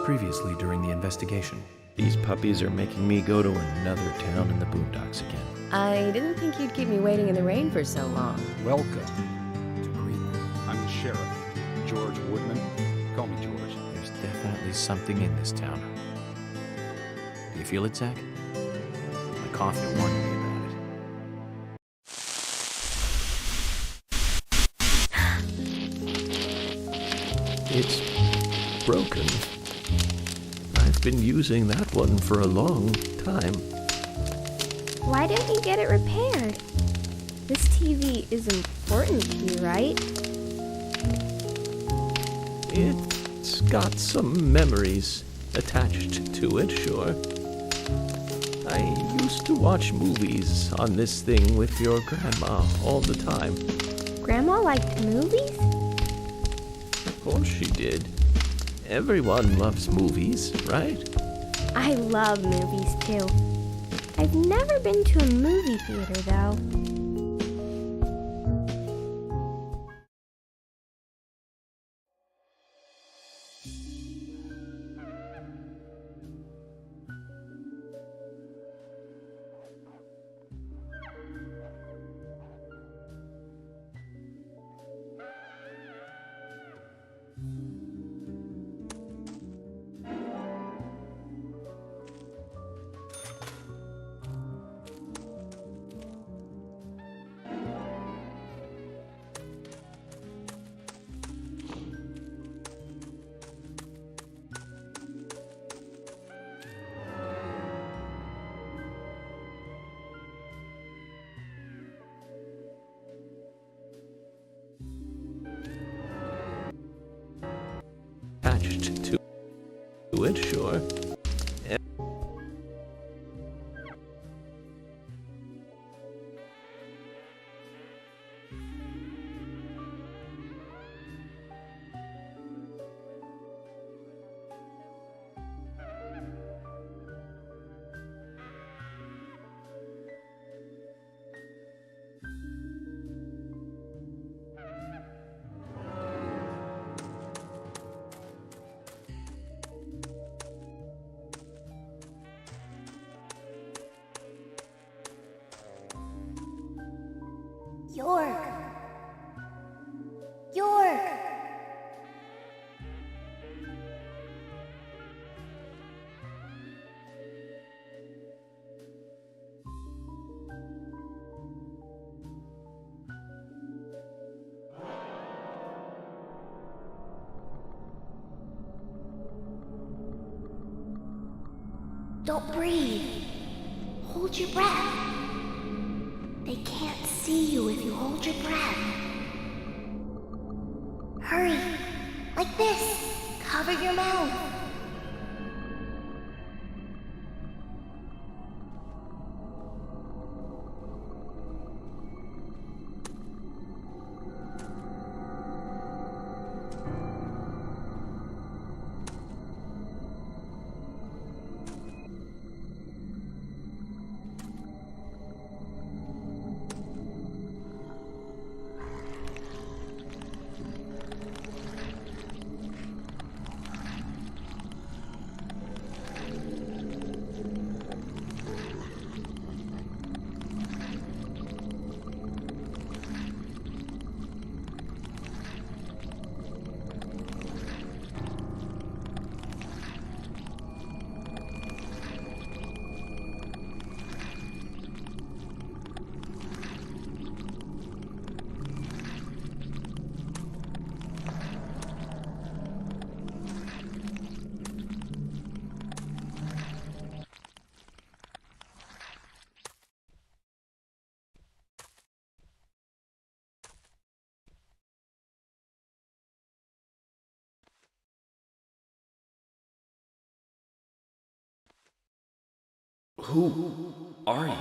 previously during the investigation. These puppies are making me go to another town in the boondocks again. I didn't think you'd keep me waiting in the rain for so long. Welcome to Greenland. I'm the sheriff, George Woodman. Call me George. There's definitely something in this town. Do you feel it, Zach? My coffee warned me about it. It's broken. I've been using that one for a long time. Why don't you get it repaired? This TV is important to you, right? It's got some memories attached to it, sure. I used to watch movies on this thing with your grandma all the time. Grandma liked movies? Of course she did. Everyone loves movies, right? I love movies too. I've never been to a movie theater though. Attached to it, sure. York! York! Don't breathe. Hold your breath. They can't see you if you hold your breath. Hurry! Like this! Cover your mouth! Who are you?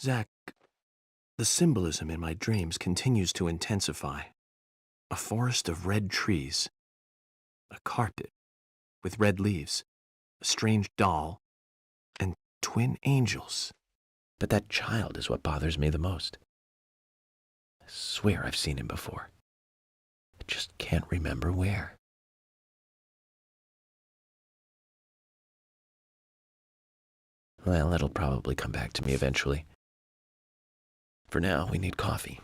Zach, the symbolism in my dreams continues to intensify. A forest of red trees, a carpet with red leaves, a strange doll, and twin angels. But that child is what bothers me the most. I swear I've seen him before. I just can't remember where. Well, it'll probably come back to me eventually. For now, we need coffee.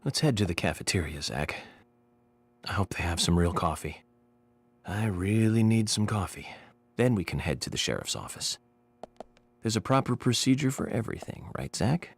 Let's head to the cafeteria, Zach. I hope they have some real coffee. I really need some coffee. Then we can head to the sheriff's office. There's a proper procedure for everything, right, Zach?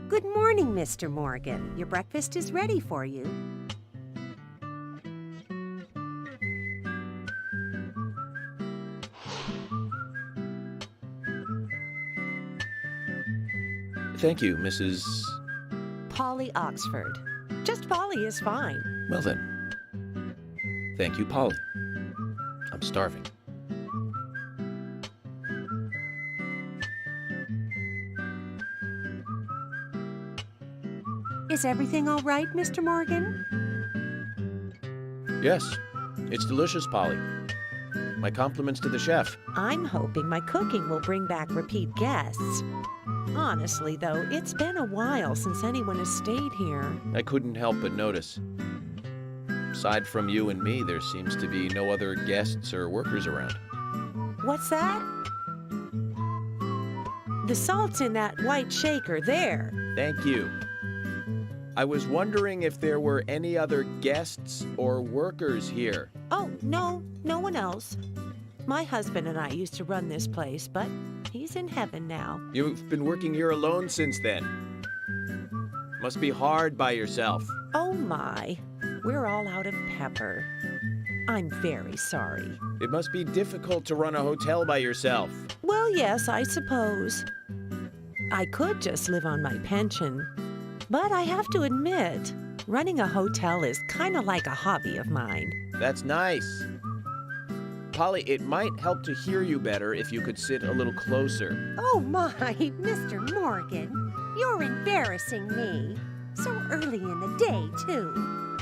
Good morning, Mr. Morgan. Your breakfast is ready for you. Thank you, Mrs. Polly Oxford. Just Polly is fine. Well then. Thank you, Polly. I'm starving. Is everything all right, Mr. Morgan? Yes, it's delicious, Polly. My compliments to the chef. I'm hoping my cooking will bring back repeat guests. Honestly, though, it's been a while since anyone has stayed here. I couldn't help but notice. Aside from you and me, there seems to be no other guests or workers around. What's that? The salt's in that white shaker there. Thank you. I was wondering if there were any other guests or workers here. Oh, no one else. My husband and I used to run this place, but he's in heaven now. You've been working here alone since then. Must be hard by yourself. Oh my, we're all out of pepper. I'm very sorry. It must be difficult to run a hotel by yourself. Well, yes, I suppose. I could just live on my pension. But I have to admit, running a hotel is kind of like a hobby of mine. That's nice. Polly, it might help to hear you better if you could sit a little closer. Oh my, Mr. Morgan, you're embarrassing me. So early in the day, too.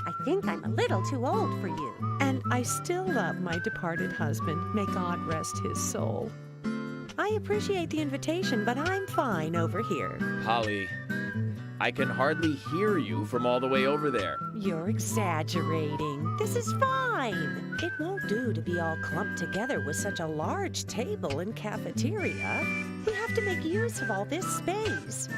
I think I'm a little too old for you. And I still love my departed husband. May God rest his soul. I appreciate the invitation, but I'm fine over here. Polly, I can hardly hear you from all the way over there. You're exaggerating. This is fine. It won't do to be all clumped together with such a large table and cafeteria. We have to make use of all this space.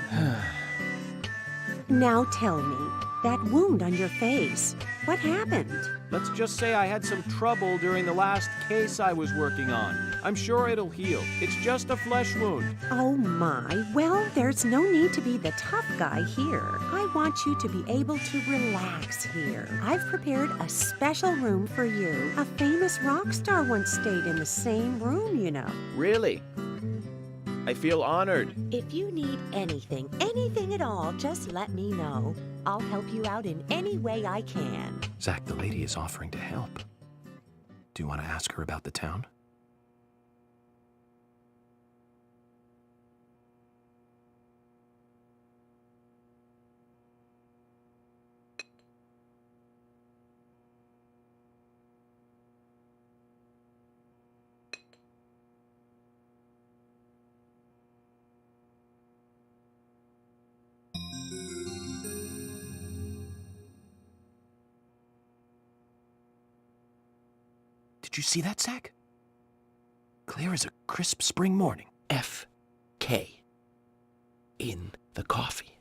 Now tell me, that wound on your face, what happened? Let's just say I had some trouble during the last case I was working on. I'm sure it'll heal. It's just a flesh wound. Oh my, well, there's no need to be the tough guy here. I want you to be able to relax here. I've prepared a special room for you. A famous rock star once stayed in the same room, you know. Really? I feel honored. If you need anything at all, just let me know. I'll help you out in any way I can. Zach, the lady is offering to help. Do you want to ask her about the town? Did you see that, Zach? Clear as a crisp spring morning. F.K. in the coffee.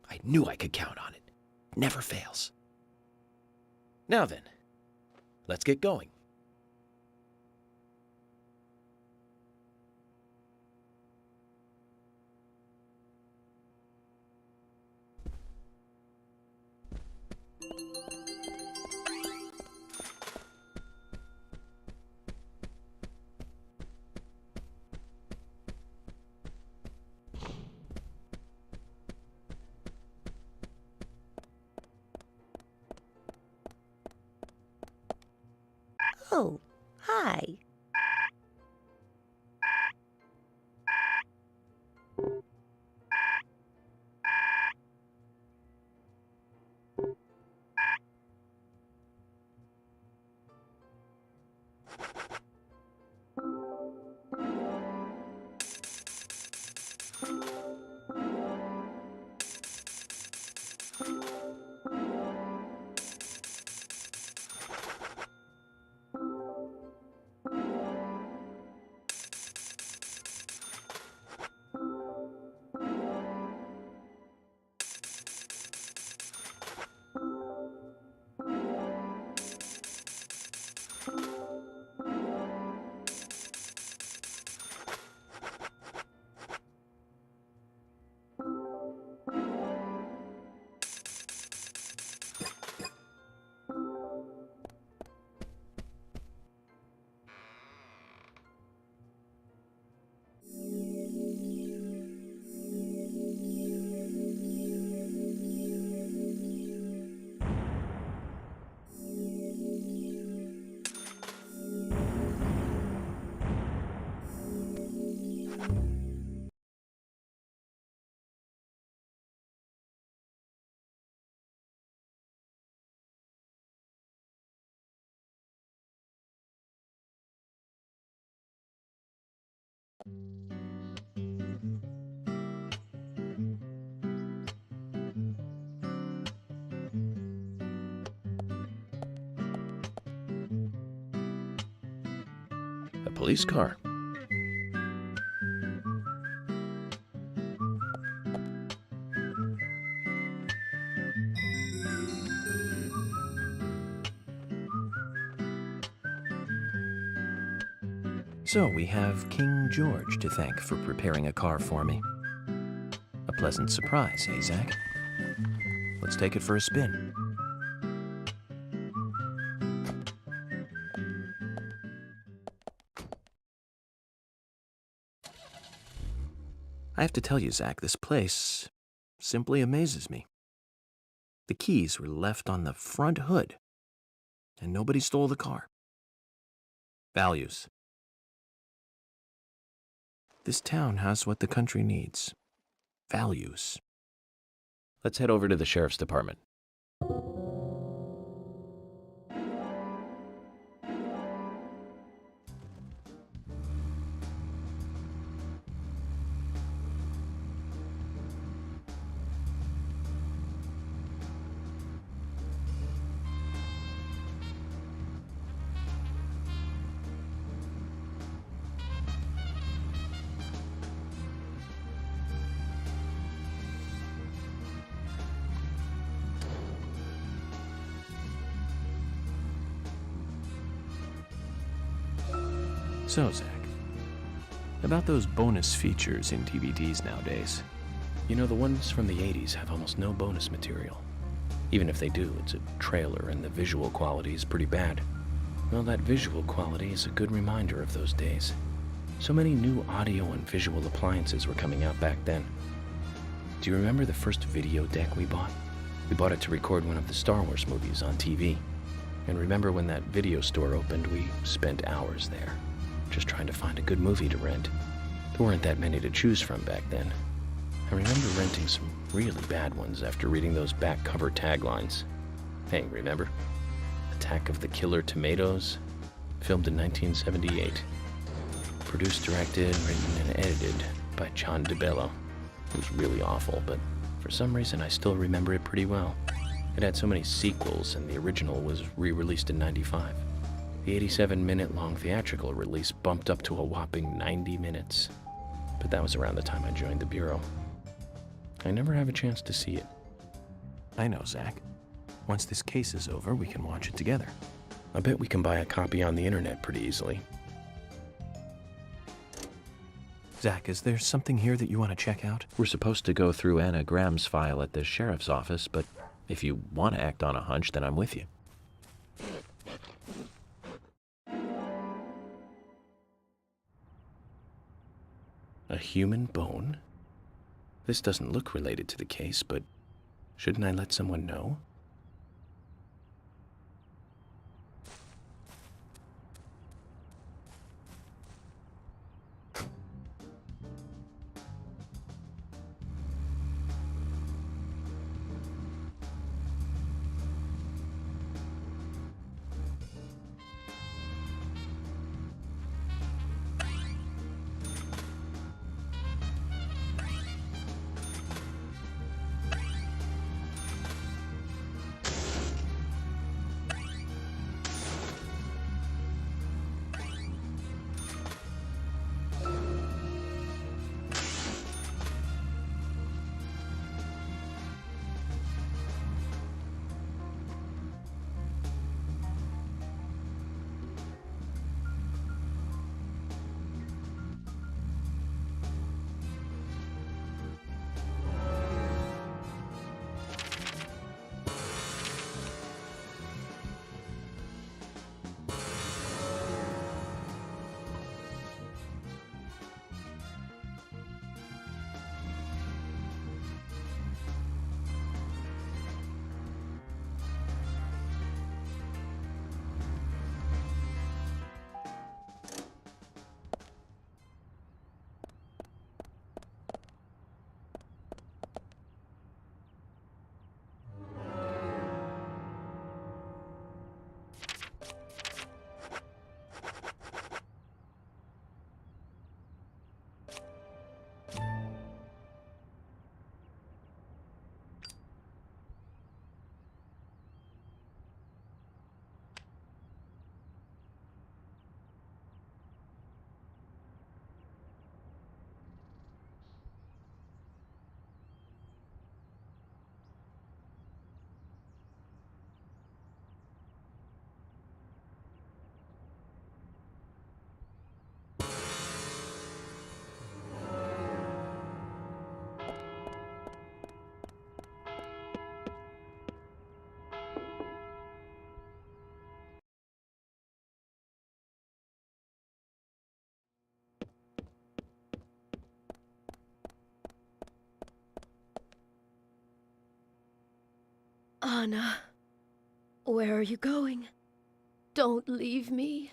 I knew I could count on it. Never fails. Now then, let's get going. Oh, hi. A police car. So we have King George to thank for preparing a car for me. A pleasant surprise, eh, Zach? Let's take it for a spin. I have to tell you, Zach, this place simply amazes me. The keys were left on the front hood, and nobody stole the car. Values. This town has what the country needs. Values. Let's head over to the sheriff's department. So, Zach, about those bonus features in DVDs nowadays. You know, the ones from the 80s have almost no bonus material. Even if they do, it's a trailer and the visual quality is pretty bad. Well, that visual quality is a good reminder of those days. So many new audio and visual appliances were coming out back then. Do you remember the first video deck we bought? We bought it to record one of the Star Wars movies on TV. And remember when that video store opened, we spent hours there, just trying to find a good movie to rent. There weren't that many to choose from back then. I remember renting some really bad ones after reading those back cover taglines. Hey, remember? Attack of the Killer Tomatoes, filmed in 1978. Produced, directed, written, and edited by John DeBello. It was really awful, but for some reason I still remember it pretty well. It had so many sequels, and the original was re-released in '95. The 87-minute-long theatrical release bumped up to a whopping 90 minutes. But that was around the time I joined the Bureau. I never have a chance to see it. I know, Zach. Once this case is over, we can watch it together. I bet we can buy a copy on the internet pretty easily. Zach, is there something here that you want to check out? We're supposed to go through Anna Graham's file at the sheriff's office, but if you want to act on a hunch, then I'm with you. A human bone? This doesn't look related to the case, but shouldn't I let someone know? Anna, where are you going? Don't leave me.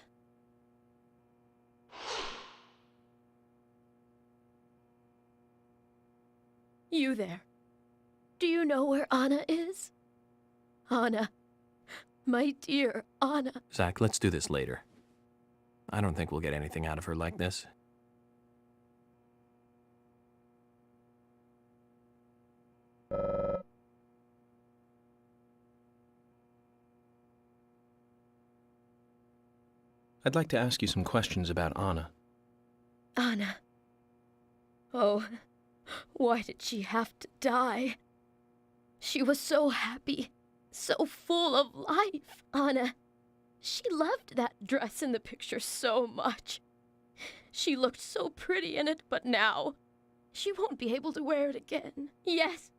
You there. Do you know where Anna is? Anna. My dear Anna. Zach, let's do this later. I don't think we'll get anything out of her like this. I'd like to ask you some questions about Anna. Anna. Oh, why did she have to die? She was so happy, so full of life, Anna. She loved that dress in the picture so much. She looked so pretty in it, but now she won't be able to wear it again. Yes,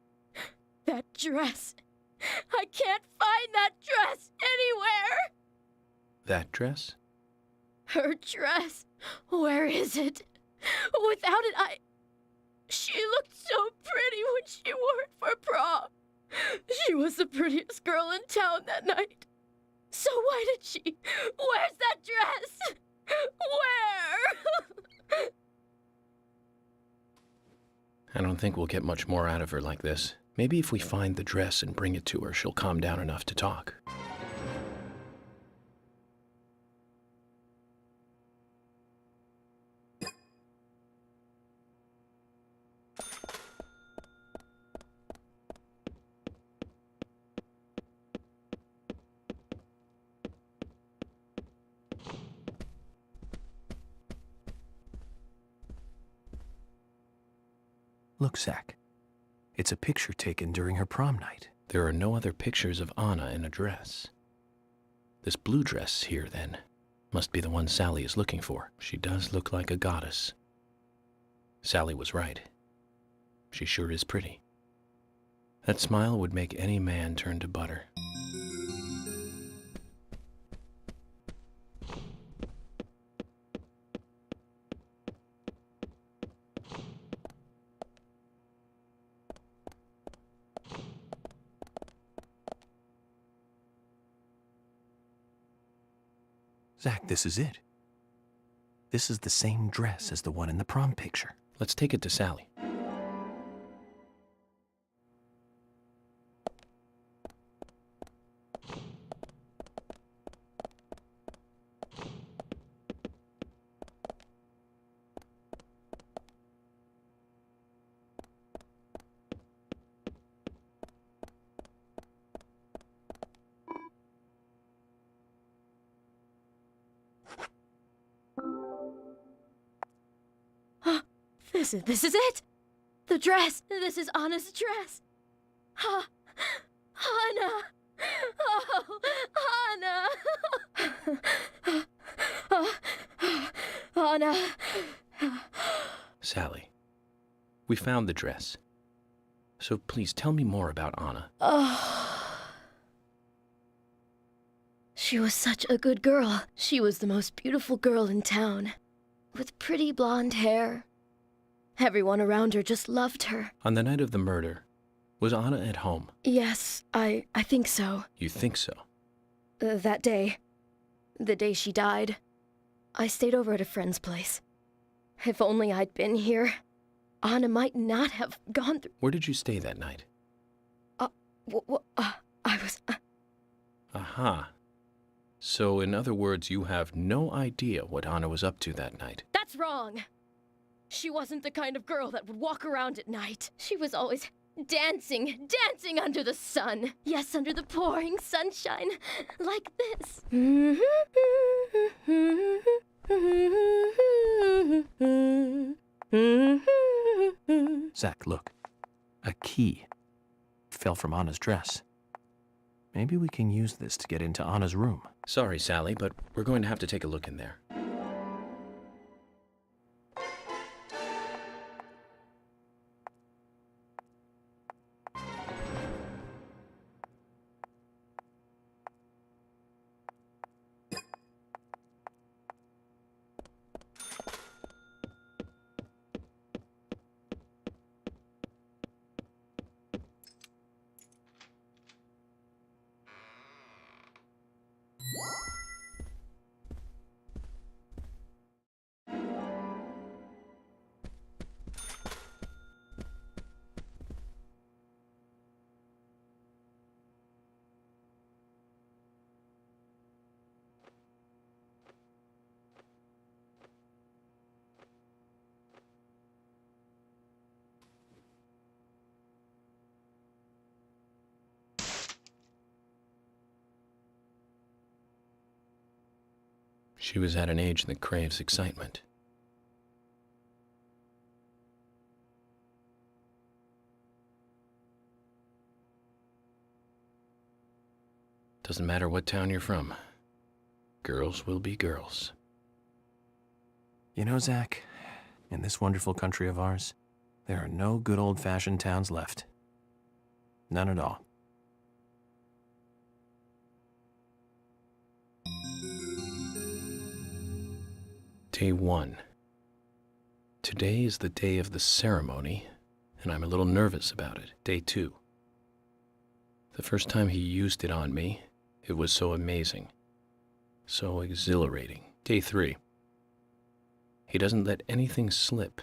that dress. I can't find that dress anywhere. That dress? Her dress. Where is it? Without it, She looked so pretty when she wore it for prom. She was the prettiest girl in town that night. So why did she? Where's that dress? Where? I don't think we'll get much more out of her like this. Maybe if we find the dress and bring it to her, she'll calm down enough to talk. Look, Zach. It's a picture taken during her prom night. There are no other pictures of Anna in a dress. This blue dress here, then, must be the one Sally is looking for. She does look like a goddess. Sally was right. She sure is pretty. That smile would make any man turn to butter. Zach, this is it. This is the same dress as the one in the prom picture. Let's take it to Sally. This is it! The dress! This is Anna's dress! Anna! Oh, Anna! Anna! Sally, we found the dress. So please tell me more about Anna. She was such a good girl. She was the most beautiful girl in town, with pretty blonde hair. Everyone around her just loved her. On the night of the murder, was Anna at home? Yes, I think so. You think so? That day. The day she died. I stayed over at a friend's place. If only I'd been here, Anna might not have gone through... Where did you stay that night? I was... Aha. So, in other words, you have no idea what Anna was up to that night. That's wrong! She wasn't the kind of girl that would walk around at night. She was always dancing under the sun. Yes, under the pouring sunshine, like this. Zach, look. A key fell from Anna's dress. Maybe we can use this to get into Anna's room. Sorry, Sally, but we're going to have to take a look in there. She was at an age that craves excitement. Doesn't matter what town you're from. Girls will be girls. You know, Zach, in this wonderful country of ours, there are no good old-fashioned towns left. None at all. Day 1. Today is the day of the ceremony, and I'm a little nervous about it. Day 2. The first time he used it on me, it was so amazing, so exhilarating. Day 3. He doesn't let anything slip.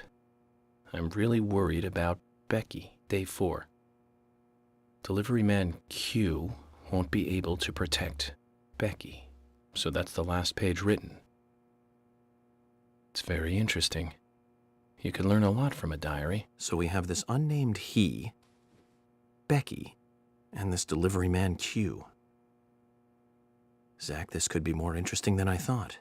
I'm really worried about Becky. Day 4. Delivery man Q won't be able to protect Becky, so that's the last page written. It's very interesting. You can learn a lot from a diary. So we have this unnamed he, Becky, and this delivery man Q. Zach, this could be more interesting than I thought.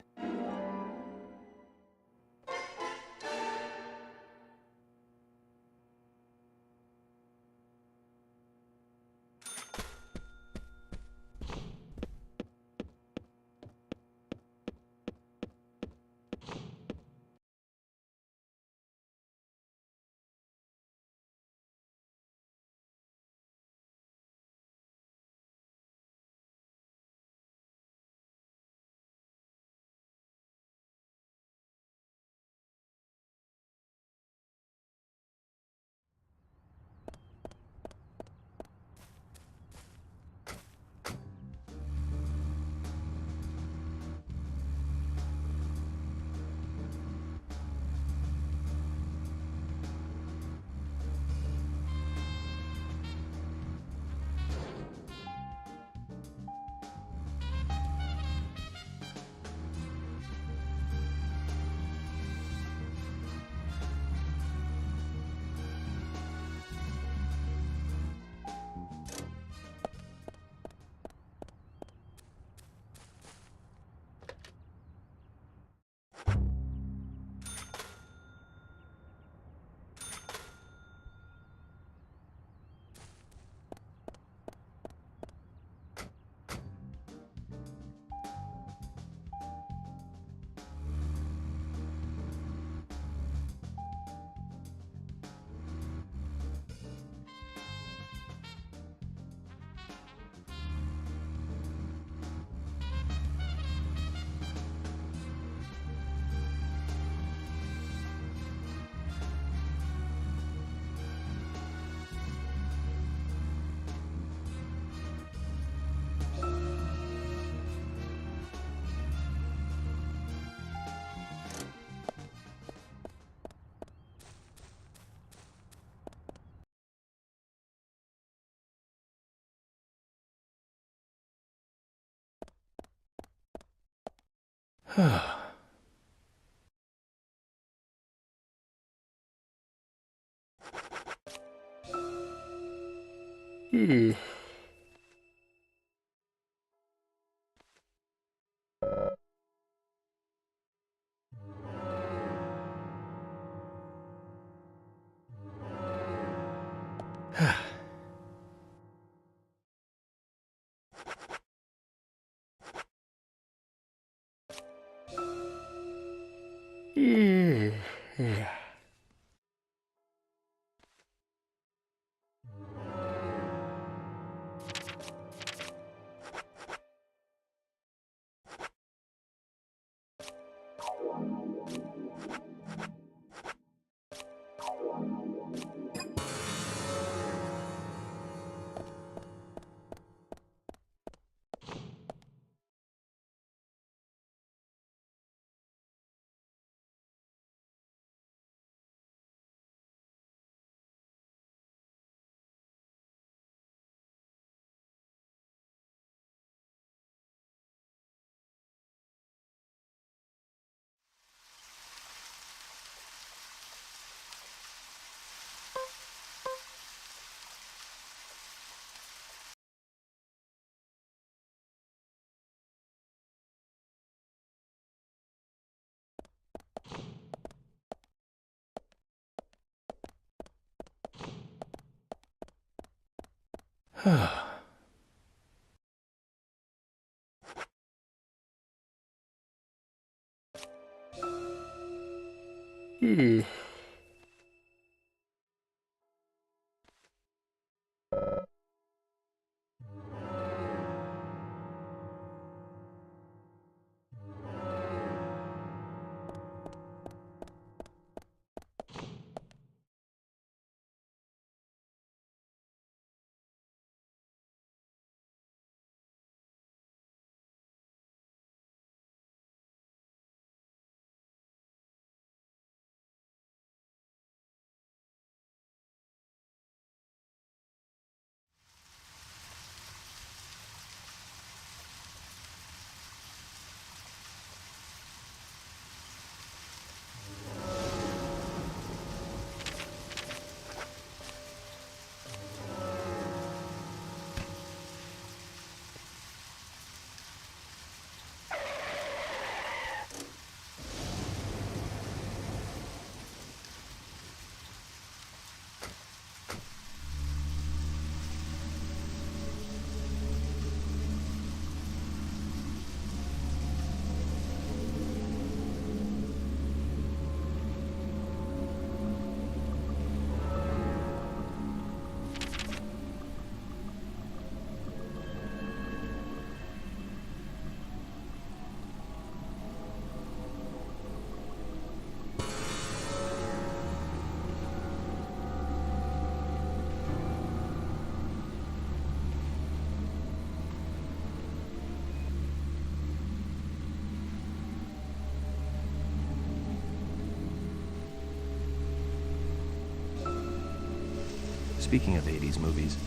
Speaking of 80s movies,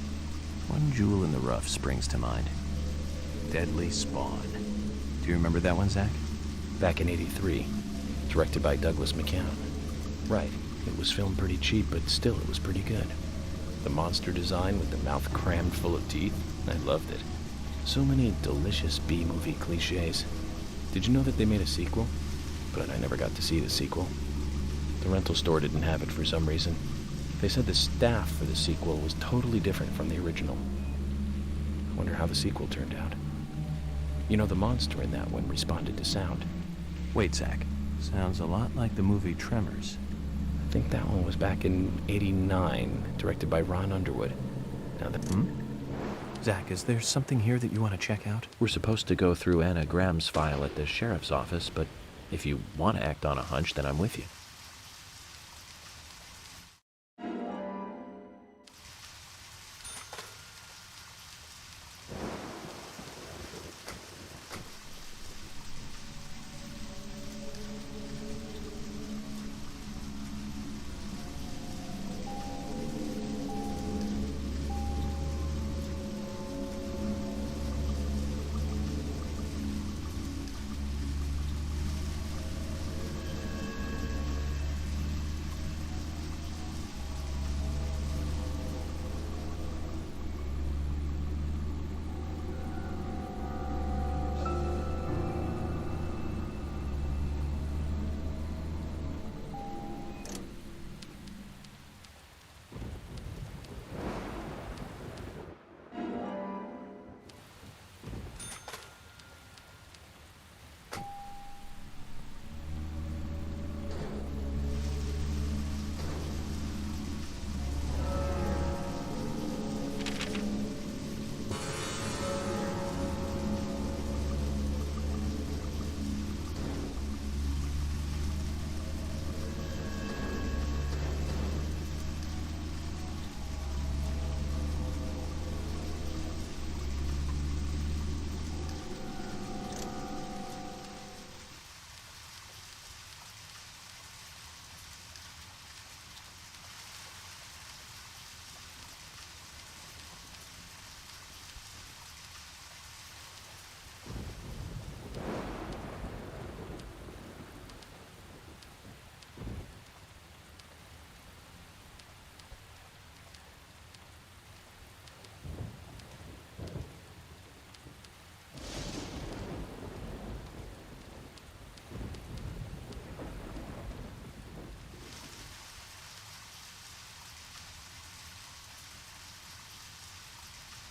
one jewel in the rough springs to mind. Deadly Spawn. Do you remember that one, Zach? Back in '83, directed by Douglas McCann. Right, it was filmed pretty cheap, but still it was pretty good. The monster design with the mouth crammed full of teeth, I loved it. So many delicious B-movie cliches. Did you know that they made a sequel? But I never got to see the sequel. The rental store didn't have it for some reason. They said the staff for the sequel was totally different from the original. I wonder how the sequel turned out. You know, the monster in that one responded to sound. Wait, Zach. Sounds a lot like the movie Tremors. I think that one was back in '89, directed by Ron Underwood. Now Zach, is there something here that you want to check out? We're supposed to go through Anna Graham's file at the sheriff's office, but if you want to act on a hunch, then I'm with you.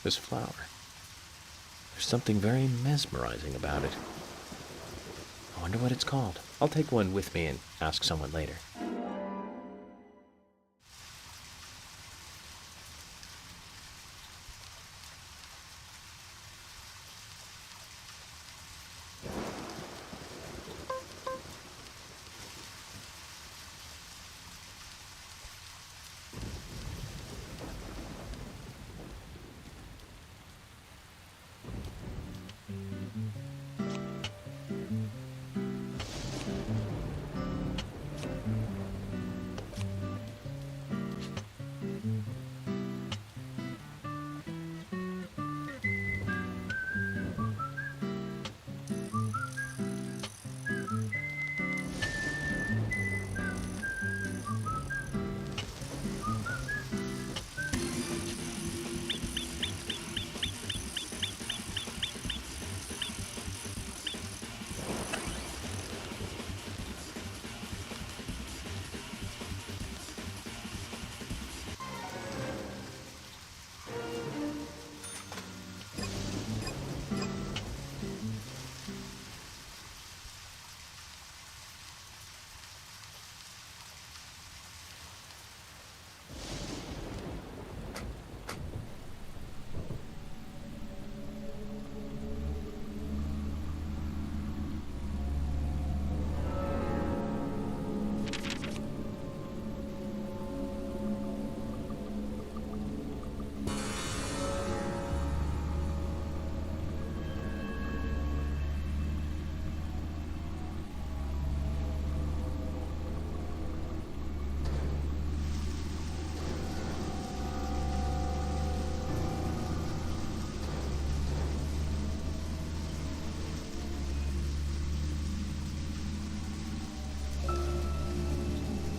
This flower. There's something very mesmerizing about it. I wonder what it's called. I'll take one with me and ask someone later.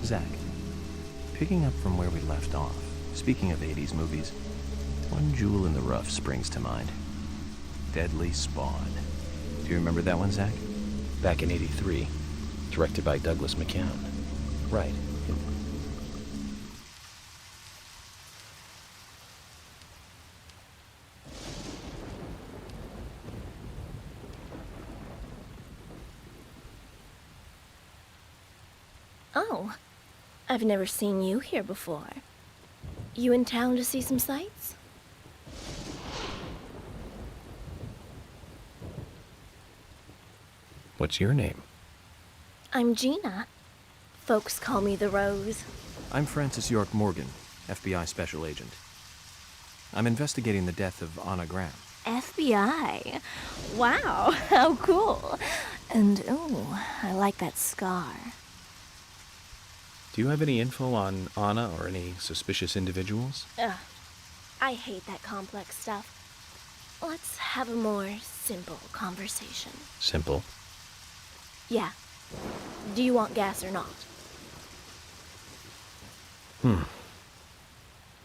Zach, picking up from where we left off, speaking of 80s movies, one jewel in the rough springs to mind. Deadly Spawn. Do you remember that one, Zach? Back in '83, directed by Douglas McCown. Right. Oh, I've never seen you here before. You in town to see some sights? What's your name? I'm Gina. Folks call me the Rose. I'm Francis York Morgan, FBI Special Agent. I'm investigating the death of Anna Graham. FBI? Wow, how cool. And, ooh, I like that scar. Do you have any info on Anna or any suspicious individuals? Ugh, I hate that complex stuff. Let's have a more simple conversation. Simple. Yeah. Do you want gas or not?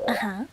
Uh-huh.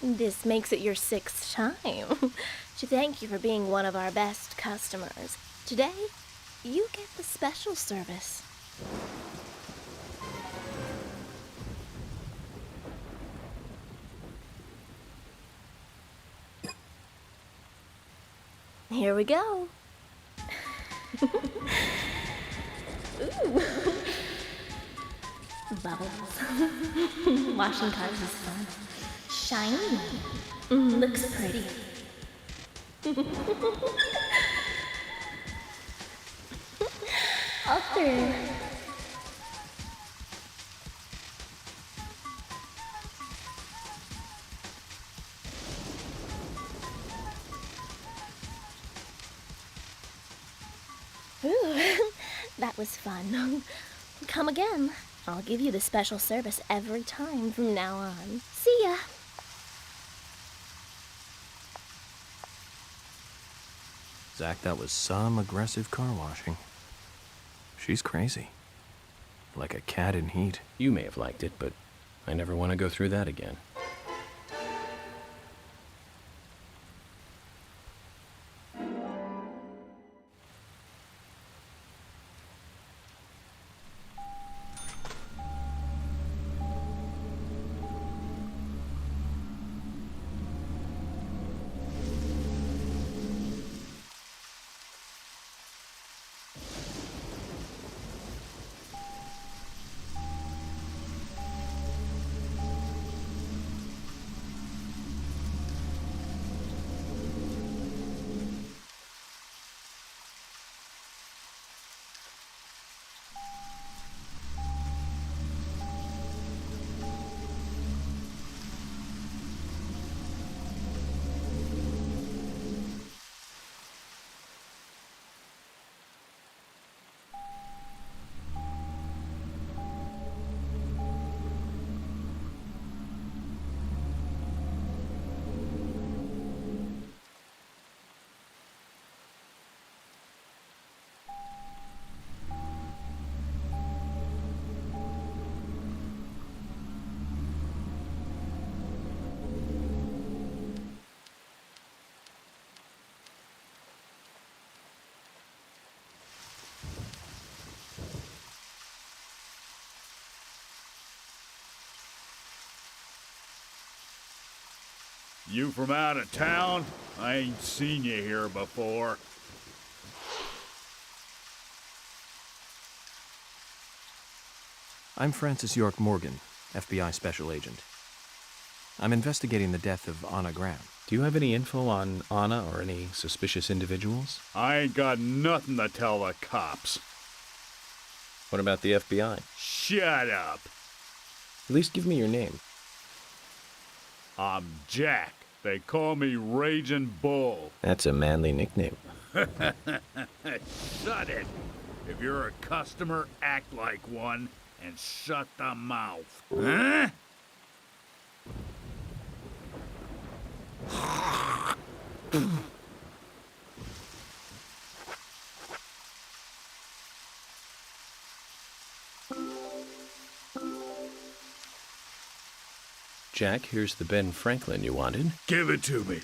This makes it your 6th time. To thank you for being one of our best customers. Today, you get the special service. Here we go. Ooh. Bubbles. Washing cars is fun. Shiny. Looks pretty. Up there. That was fun. Come again. I'll give you the special service every time from now on. See ya. Zach, that was some aggressive car washing. She's crazy. Like a cat in heat. You may have liked it, but I never want to go through that again. You from out of town? I ain't seen you here before. I'm Francis York Morgan, FBI Special Agent. I'm investigating the death of Anna Graham. Do you have any info on Anna or any suspicious individuals? I ain't got nothing to tell the cops. What about the FBI? Shut up. At least give me your name. I'm Jack. They call me Raging Bull. That's a manly nickname. Shut it. If you're a customer, act like one and shut the mouth. Huh? Jack, here's the Ben Franklin you wanted. Give it to me.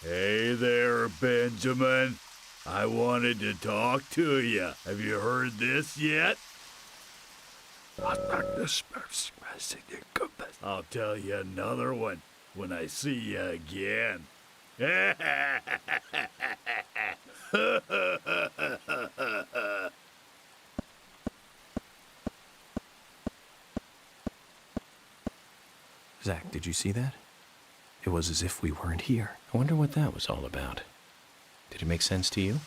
Hey there, Benjamin. I wanted to talk to you. Have you heard this yet? I'll tell you another one when I see you again. Zach, did you see that? It was as if we weren't here. I wonder what that was all about. Did it make sense to you?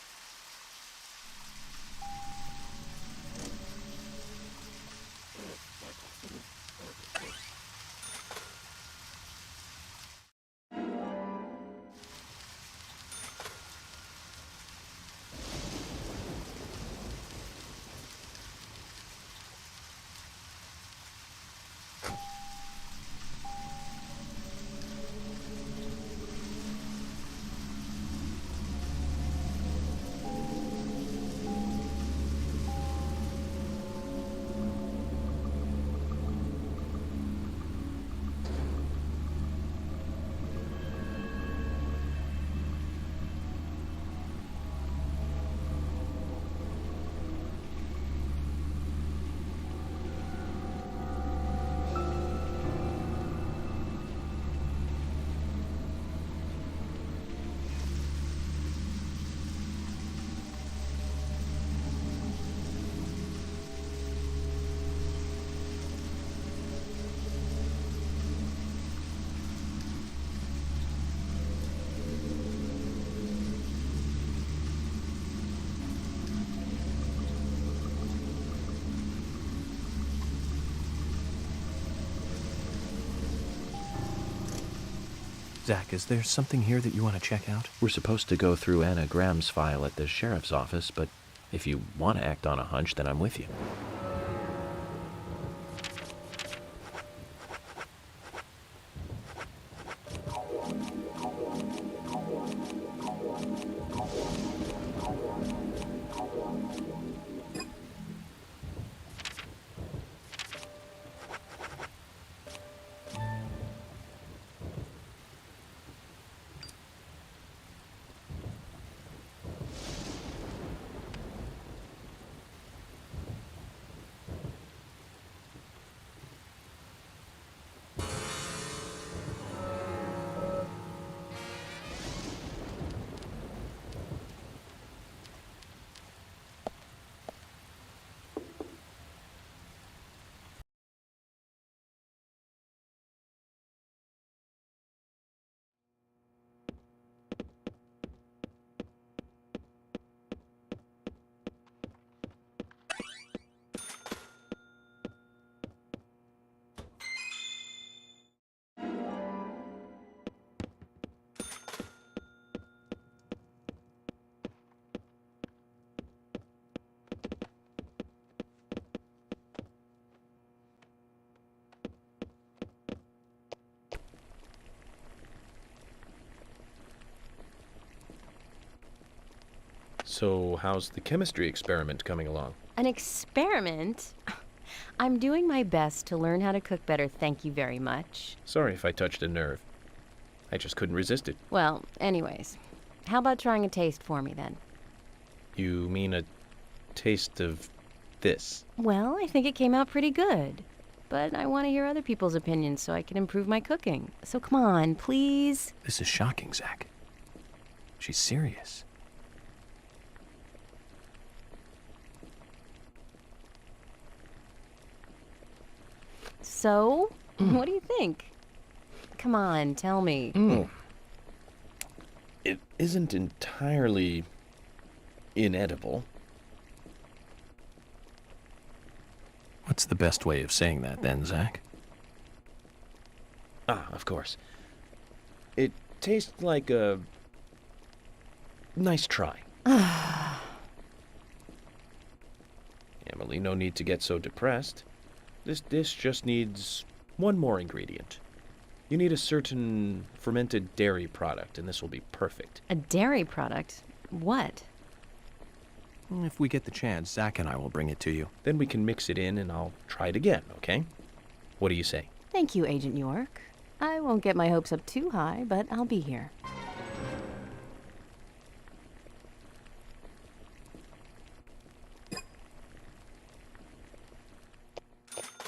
Zach, is there something here that you want to check out? We're supposed to go through Anna Graham's file at the sheriff's office, but if you want to act on a hunch, then I'm with you. So, how's the chemistry experiment coming along? An experiment? I'm doing my best to learn how to cook better, thank you very much. Sorry if I touched a nerve. I just couldn't resist it. Well, anyways, how about trying a taste for me then? You mean a taste of this? Well, I think it came out pretty good. But I want to hear other people's opinions so I can improve my cooking. So come on, please. This is shocking, Zach. She's serious. So, what do you think? Come on, tell me. It isn't entirely inedible. What's the best way of saying that then, Zach? Ah, of course. It tastes like a nice try. Emily, no need to get so depressed. This dish just needs one more ingredient. You need a certain fermented dairy product, and this will be perfect. A dairy product? What? If we get the chance, Zach and I will bring it to you. Then we can mix it in, and I'll try it again, okay? What do you say? Thank you, Agent York. I won't get my hopes up too high, but I'll be here.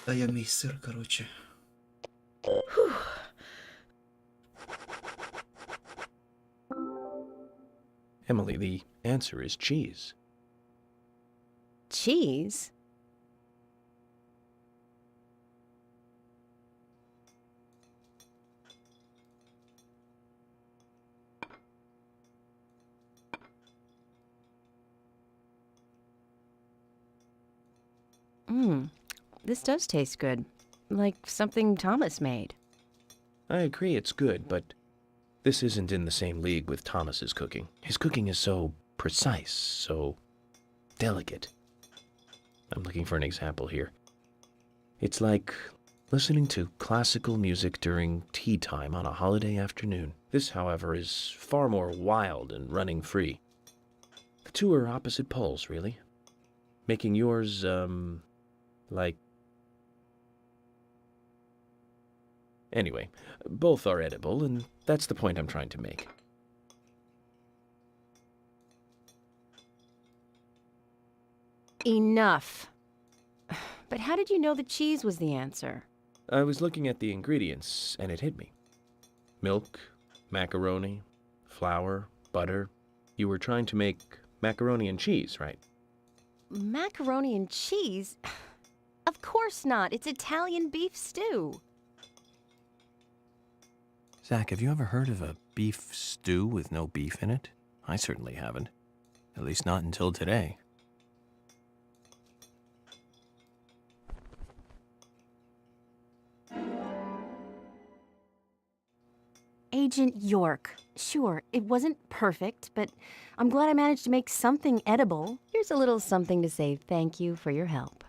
Да я мистер, короче. Emily, the answer is cheese. Cheese? This does taste good. Like something Thomas made. I agree it's good, but this isn't in the same league with Thomas's cooking. His cooking is so precise, so delicate. I'm looking for an example here. It's like listening to classical music during tea time on a holiday afternoon. This, however, is far more wild and running free. The two are opposite poles, really. Making yours, like... Anyway, both are edible, and that's the point I'm trying to make. Enough. But how did you know the cheese was the answer? I was looking at the ingredients, and it hit me. Milk, macaroni, flour, butter. You were trying to make macaroni and cheese, right? Macaroni and cheese? Of course not. It's Italian beef stew. Zach, have you ever heard of a beef stew with no beef in it? I certainly haven't. At least not until today. Agent York. Sure, it wasn't perfect, but I'm glad I managed to make something edible. Here's a little something to say thank you for your help.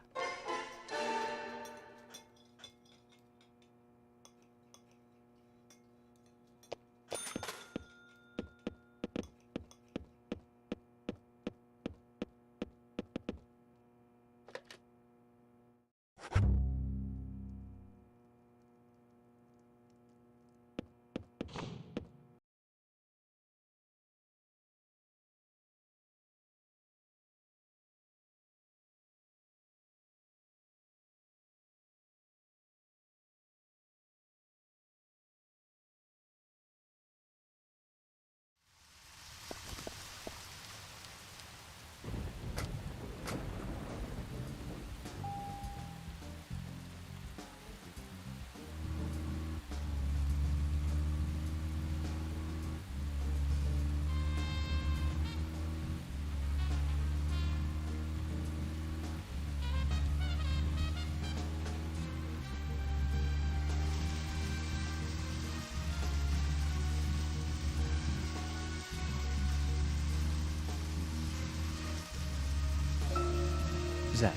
Zach,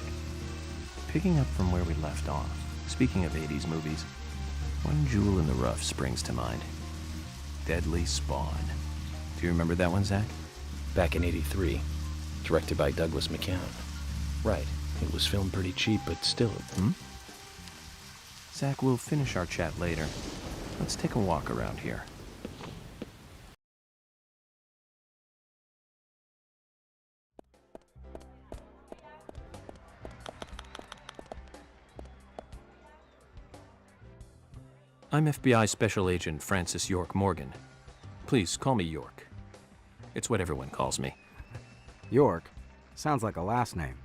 picking up from where we left off, speaking of 80s movies, one jewel in the rough springs to mind. Deadly Spawn. Do you remember that one, Zach? Back in '83, directed by Douglas McCown. Right, it was filmed pretty cheap, but still... Zach, we'll finish our chat later. Let's take a walk around here. I'm FBI Special Agent Francis York Morgan. Please call me York. It's what everyone calls me. York? Sounds like a last name.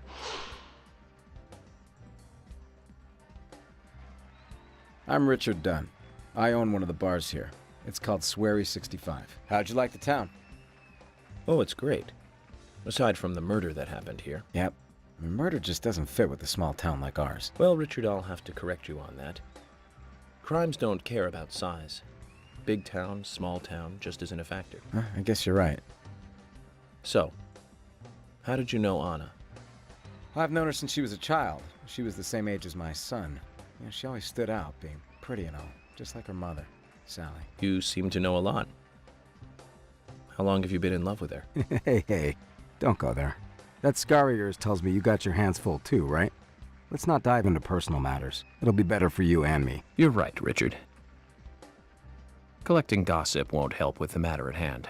I'm Richard Dunn. I own one of the bars here. It's called Sweary 65. How'd you like the town? Oh, it's great. Aside from the murder that happened here. Yep. I mean, murder just doesn't fit with a small town like ours. Well, Richard, I'll have to correct you on that. Crimes don't care about size. Big town, small town, just isn't a factor. I guess you're right. So, how did you know Anna? Well, I've known her since she was a child. She was the same age as my son. You know, she always stood out, being pretty and all, just like her mother, Sally. You seem to know a lot. How long have you been in love with her? Hey, don't go there. That scar of yours tells me you got your hands full too, right? Let's not dive into personal matters. It'll be better for you and me. You're right, Richard. Collecting gossip won't help with the matter at hand.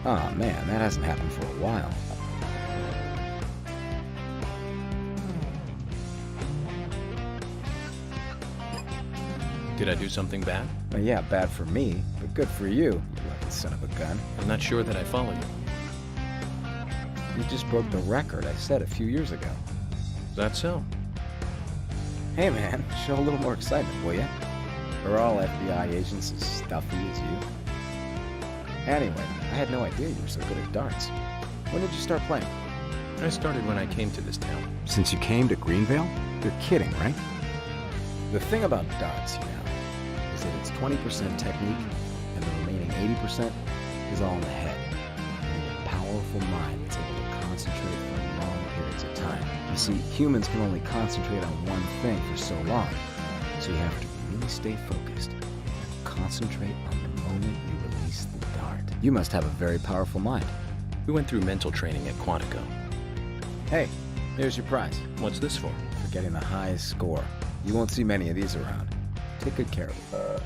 Aw, man, that hasn't happened for a while. Did I do something bad? Well, yeah, bad for me, but good for you, you lucky son of a gun. I'm not sure that I follow you. You just broke the record I set a few years ago. Is that so? Hey man, show a little more excitement, will ya? Are all FBI agents as stuffy as you? Anyway, I had no idea you were so good at darts. When did you start playing? I started when I came to this town. Since you came to Greenvale? You're kidding, right? The thing about darts, you know, is that it's 20% technique, and the remaining 80% is all in the head. You need a powerful mind that's able to concentrate for long periods of time. You see, humans can only concentrate on one thing for so long, so you have to really stay focused and concentrate on the moment you release the dart. You must have a very powerful mind. We went through mental training at Quantico. Hey, here's your prize. What's this for? For getting the highest score. You won't see many of these around. Take good care of it.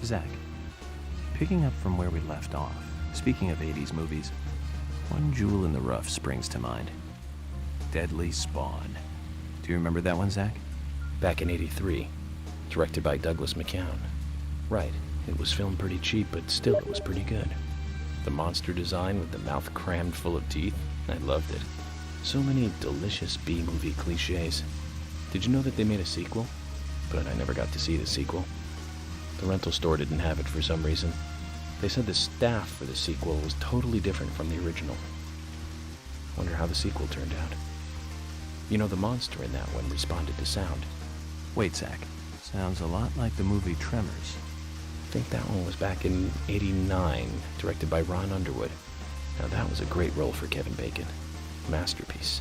Zach, picking up from where we left off, speaking of 80s movies, one jewel in the rough springs to mind. Deadly Spawn. Do you remember that one, Zach? Back in '83, directed by Douglas McCown. Right, it was filmed pretty cheap, but still it was pretty good. The monster design with the mouth crammed full of teeth, I loved it. So many delicious B-movie cliches. Did you know that they made a sequel? But I never got to see the sequel. The rental store didn't have it for some reason. They said the staff for the sequel was totally different from the original. Wonder how the sequel turned out. You know, the monster in that one responded to sound. Wait, Zach. Sounds a lot like the movie Tremors. I think that one was back in '89, directed by Ron Underwood. Now that was a great role for Kevin Bacon. Masterpiece.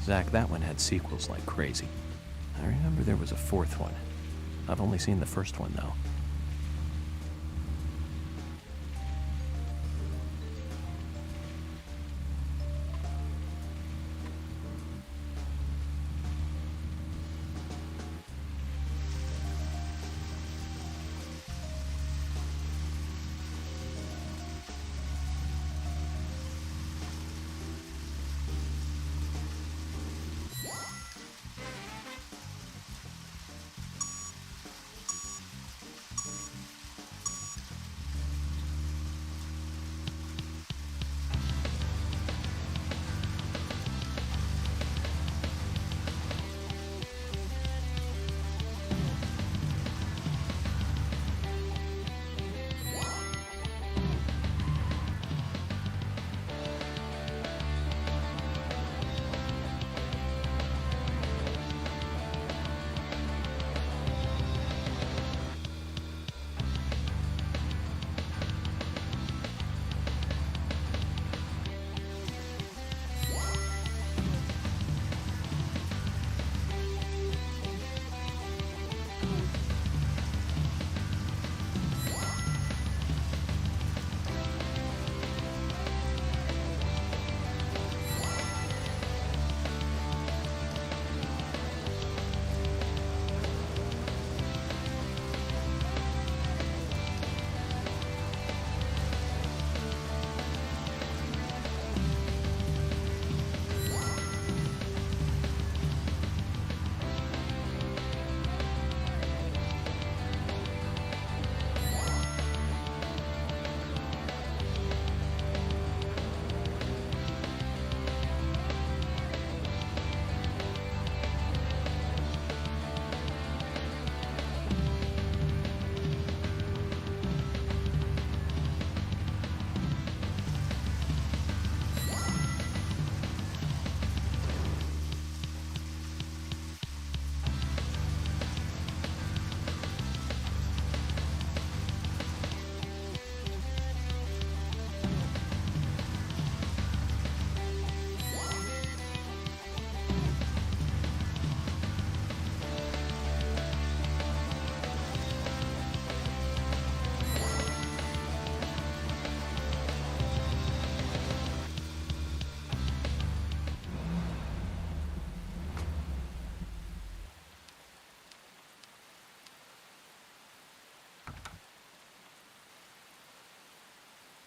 Zach, that one had sequels like crazy. I remember there was a fourth one. I've only seen the first one, though.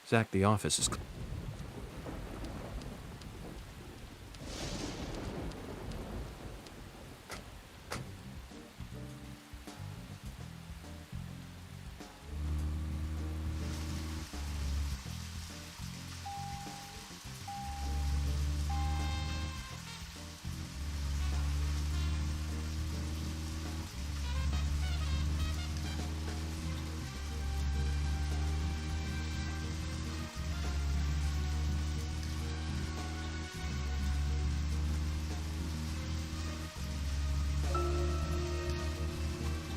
Zach, the office is...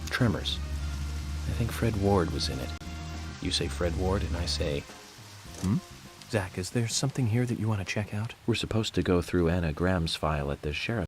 Tremors. I think Fred Ward was in it. You say Fred Ward, and I say... Zach, is there something here that you want to check out? We're supposed to go through Anna Graham's file at the sheriff.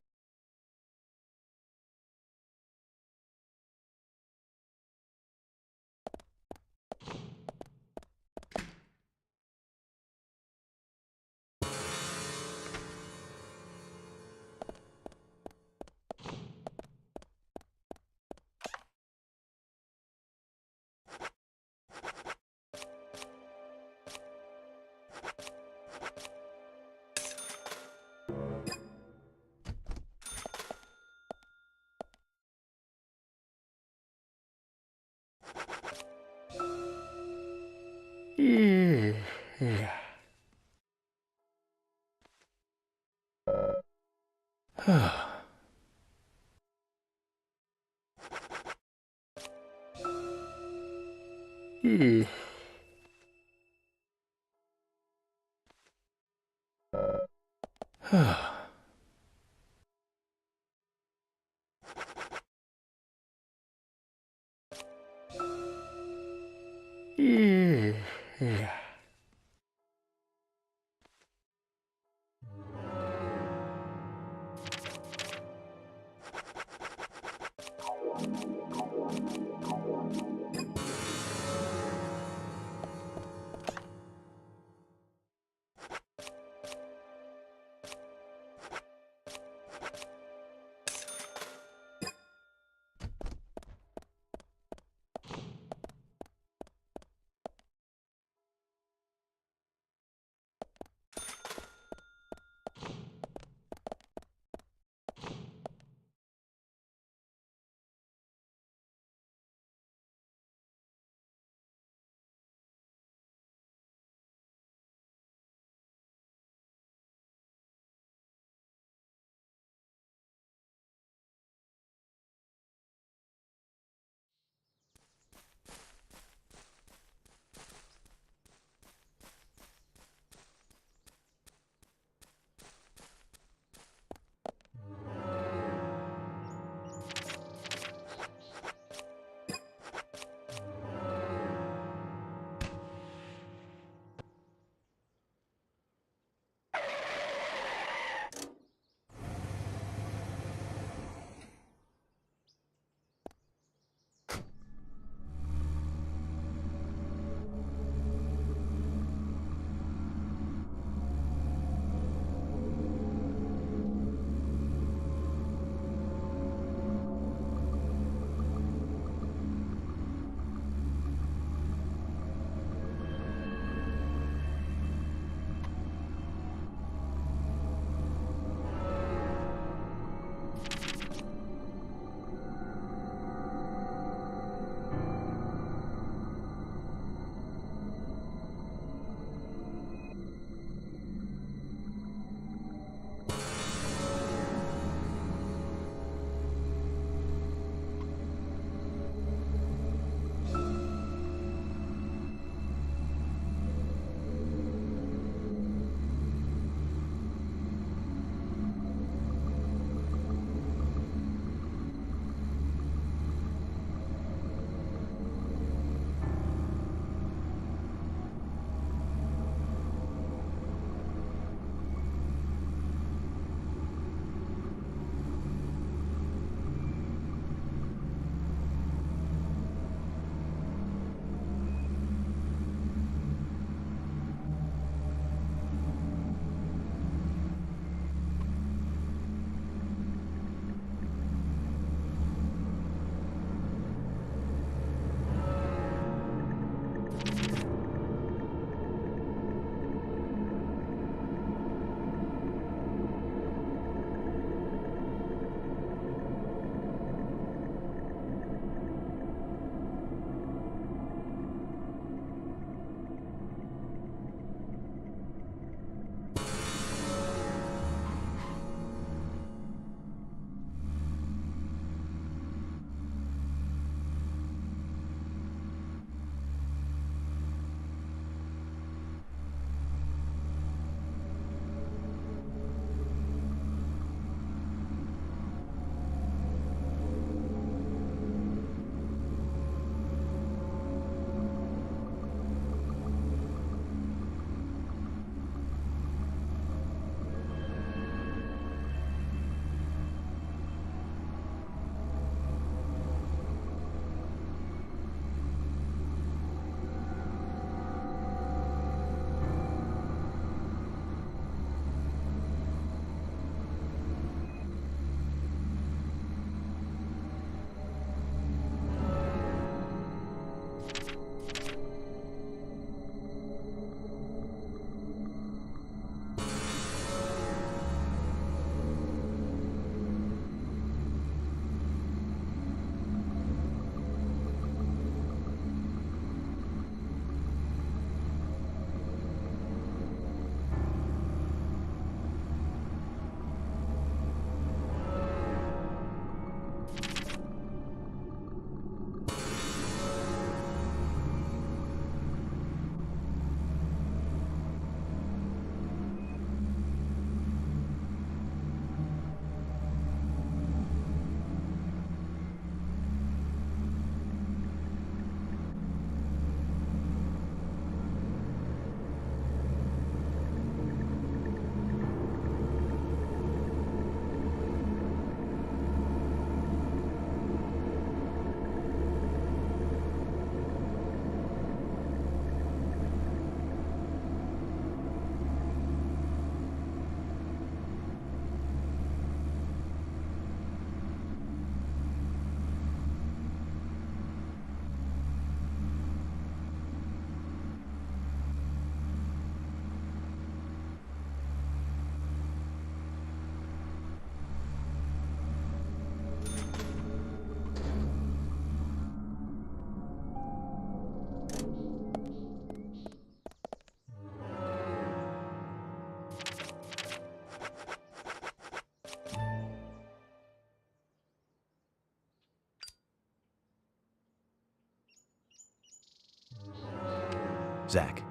Zach,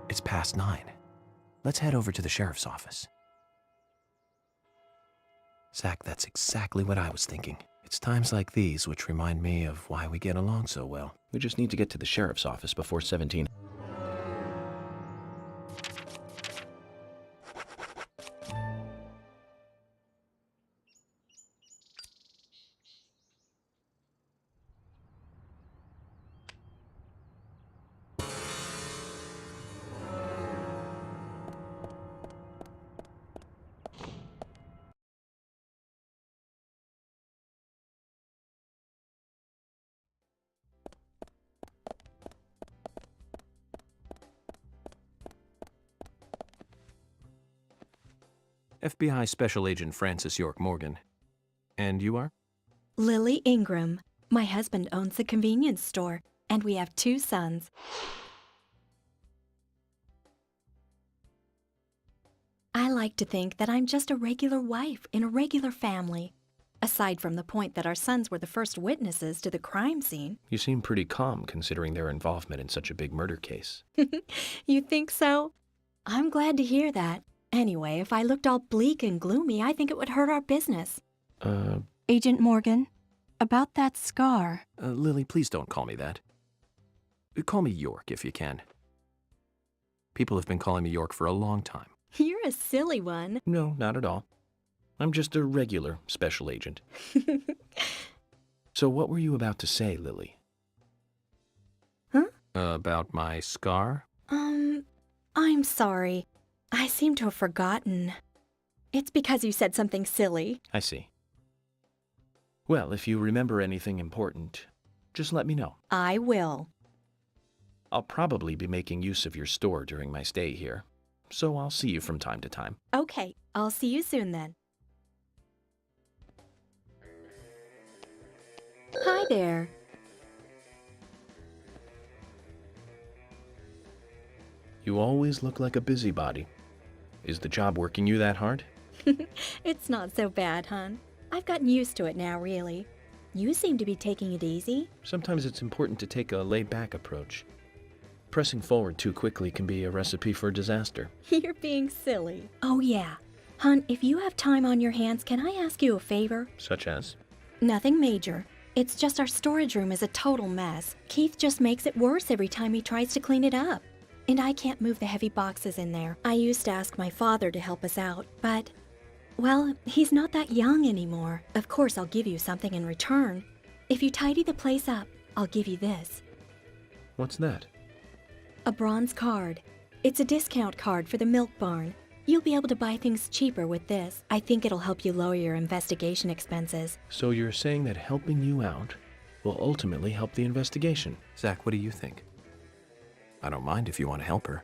it's past 9. Let's head over to the sheriff's office. Zach, that's exactly what I was thinking. It's times like these which remind me of why we get along so well. We just need to get to the sheriff's office before 17. FBI Special Agent Francis York Morgan. And you are? Lily Ingram. My husband owns a convenience store, and we have 2 sons. I like to think that I'm just a regular wife in a regular family. Aside from the point that our sons were the first witnesses to the crime scene. You seem pretty calm considering their involvement in such a big murder case. You think so? I'm glad to hear that. Anyway, if I looked all bleak and gloomy, I think it would hurt our business. Agent Morgan, about that scar. Lily, please don't call me that. Call me York if you can. People have been calling me York for a long time. You're a silly one. No, not at all. I'm just a regular special agent. So what were you about to say, Lily? Huh? About my scar? I'm sorry. I seem to have forgotten. It's because you said something silly. I see. Well, if you remember anything important, just let me know. I will. I'll probably be making use of your store during my stay here, so I'll see you from time to time. Okay, I'll see you soon then. Hi there. You always look like a busybody. Is the job working you that hard? It's not so bad, hon. I've gotten used to it now, really. You seem to be taking it easy. Sometimes it's important to take a laid-back approach. Pressing forward too quickly can be a recipe for disaster. You're being silly. Oh, yeah. Hon, if you have time on your hands, can I ask you a favor? Such as? Nothing major. It's just our storage room is a total mess. Keith just makes it worse every time he tries to clean it up. And I can't move the heavy boxes in there. I used to ask my father to help us out, but, well, he's not that young anymore. Of course, I'll give you something in return. If you tidy the place up, I'll give you this. What's that? A bronze card. It's a discount card for the milk barn. You'll be able to buy things cheaper with this. I think it'll help you lower your investigation expenses. So you're saying that helping you out will ultimately help the investigation? Zach, what do you think? I don't mind if you want to help her.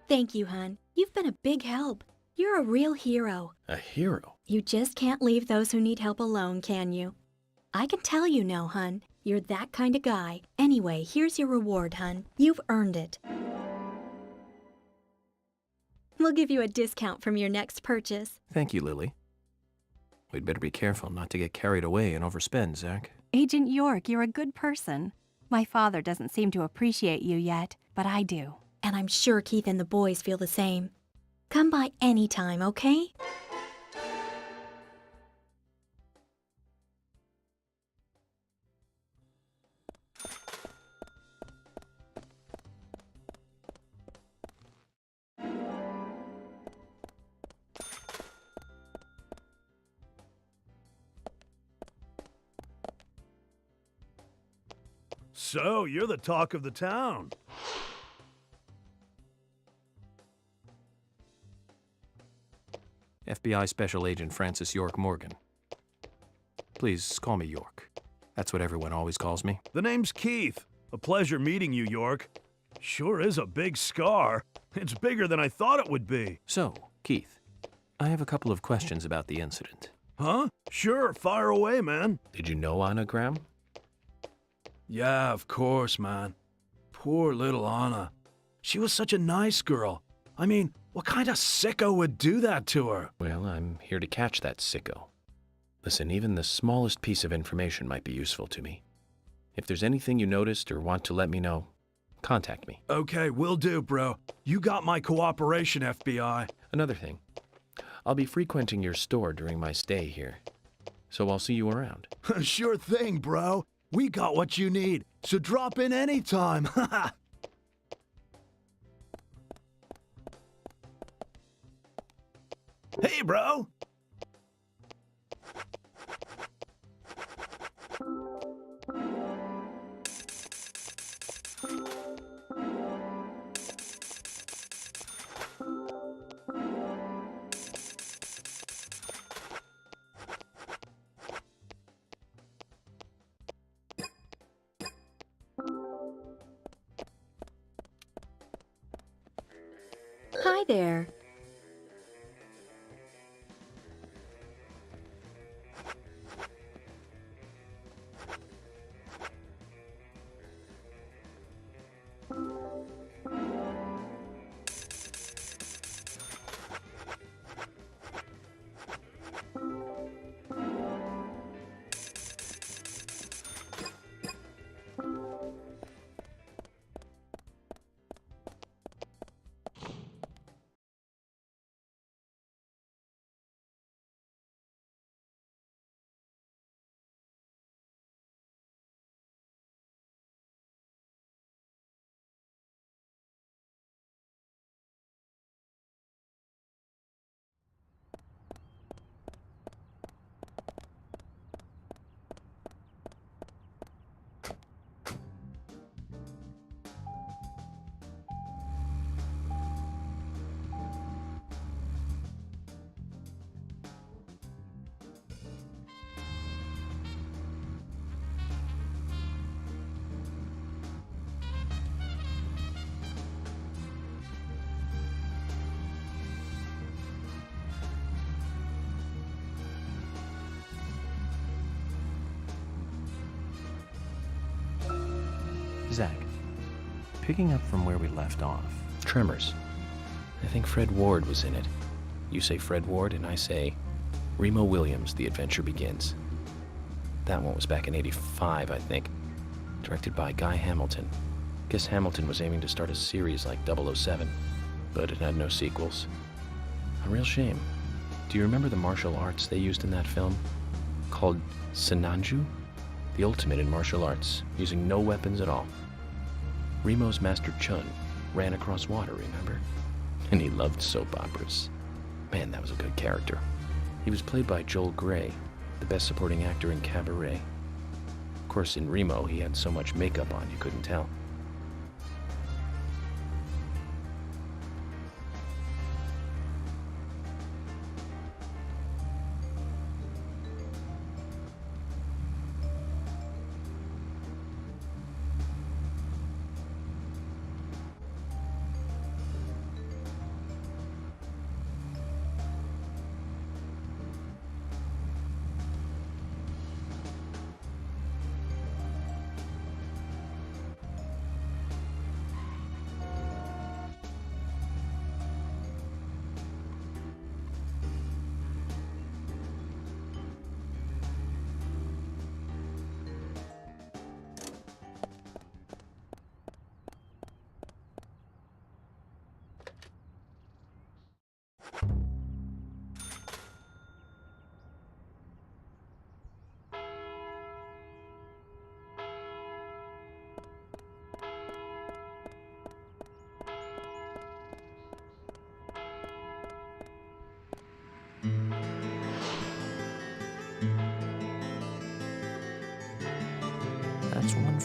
Thank you, hun. You've been a big help. You're a real hero. A hero? You just can't leave those who need help alone, can you? I can tell you no, hun. You're that kind of guy. Anyway, here's your reward, hun. You've earned it. We'll give you a discount from your next purchase. Thank you, Lily. We'd better be careful not to get carried away and overspend, Zach. Agent York, you're a good person. My father doesn't seem to appreciate you yet, but I do. And I'm sure Keith and the boys feel the same. Come by anytime, okay? So, you're the talk of the town. FBI Special Agent Francis York Morgan. Please call me York. That's what everyone always calls me. The name's Keith. A pleasure meeting you, York. Sure is a big scar. It's bigger than I thought it would be. So, Keith, I have a couple of questions about the incident. Huh? Sure, fire away, man. Did you know Anna Graham? Yeah, of course, man. Poor little Anna. She was such a nice girl. I mean, what kind of sicko would do that to her? Well, I'm here to catch that sicko. Listen, even the smallest piece of information might be useful to me. If there's anything you noticed or want to let me know, contact me. Okay, will do, bro. You got my cooperation, FBI. Another thing, I'll be frequenting your store during my stay here, so I'll see you around. Sure thing, bro. We got what you need, so drop in anytime. Hey, bro. Hi there. Zach, picking up from where we left off. Tremors. I think Fred Ward was in it. You say Fred Ward, and I say Remo Williams, The Adventure Begins. That one was back in '85, I think. Directed by Guy Hamilton. Guess Hamilton was aiming to start a series like 007, but it had no sequels. A real shame. Do you remember the martial arts they used in that film? Called Senanju? The ultimate in martial arts, using no weapons at all. Remo's Master Chun ran across water, remember? And he loved soap operas. Man, that was a good character. He was played by Joel Grey, the best supporting actor in Cabaret. Of course, in Remo, he had so much makeup on you couldn't tell.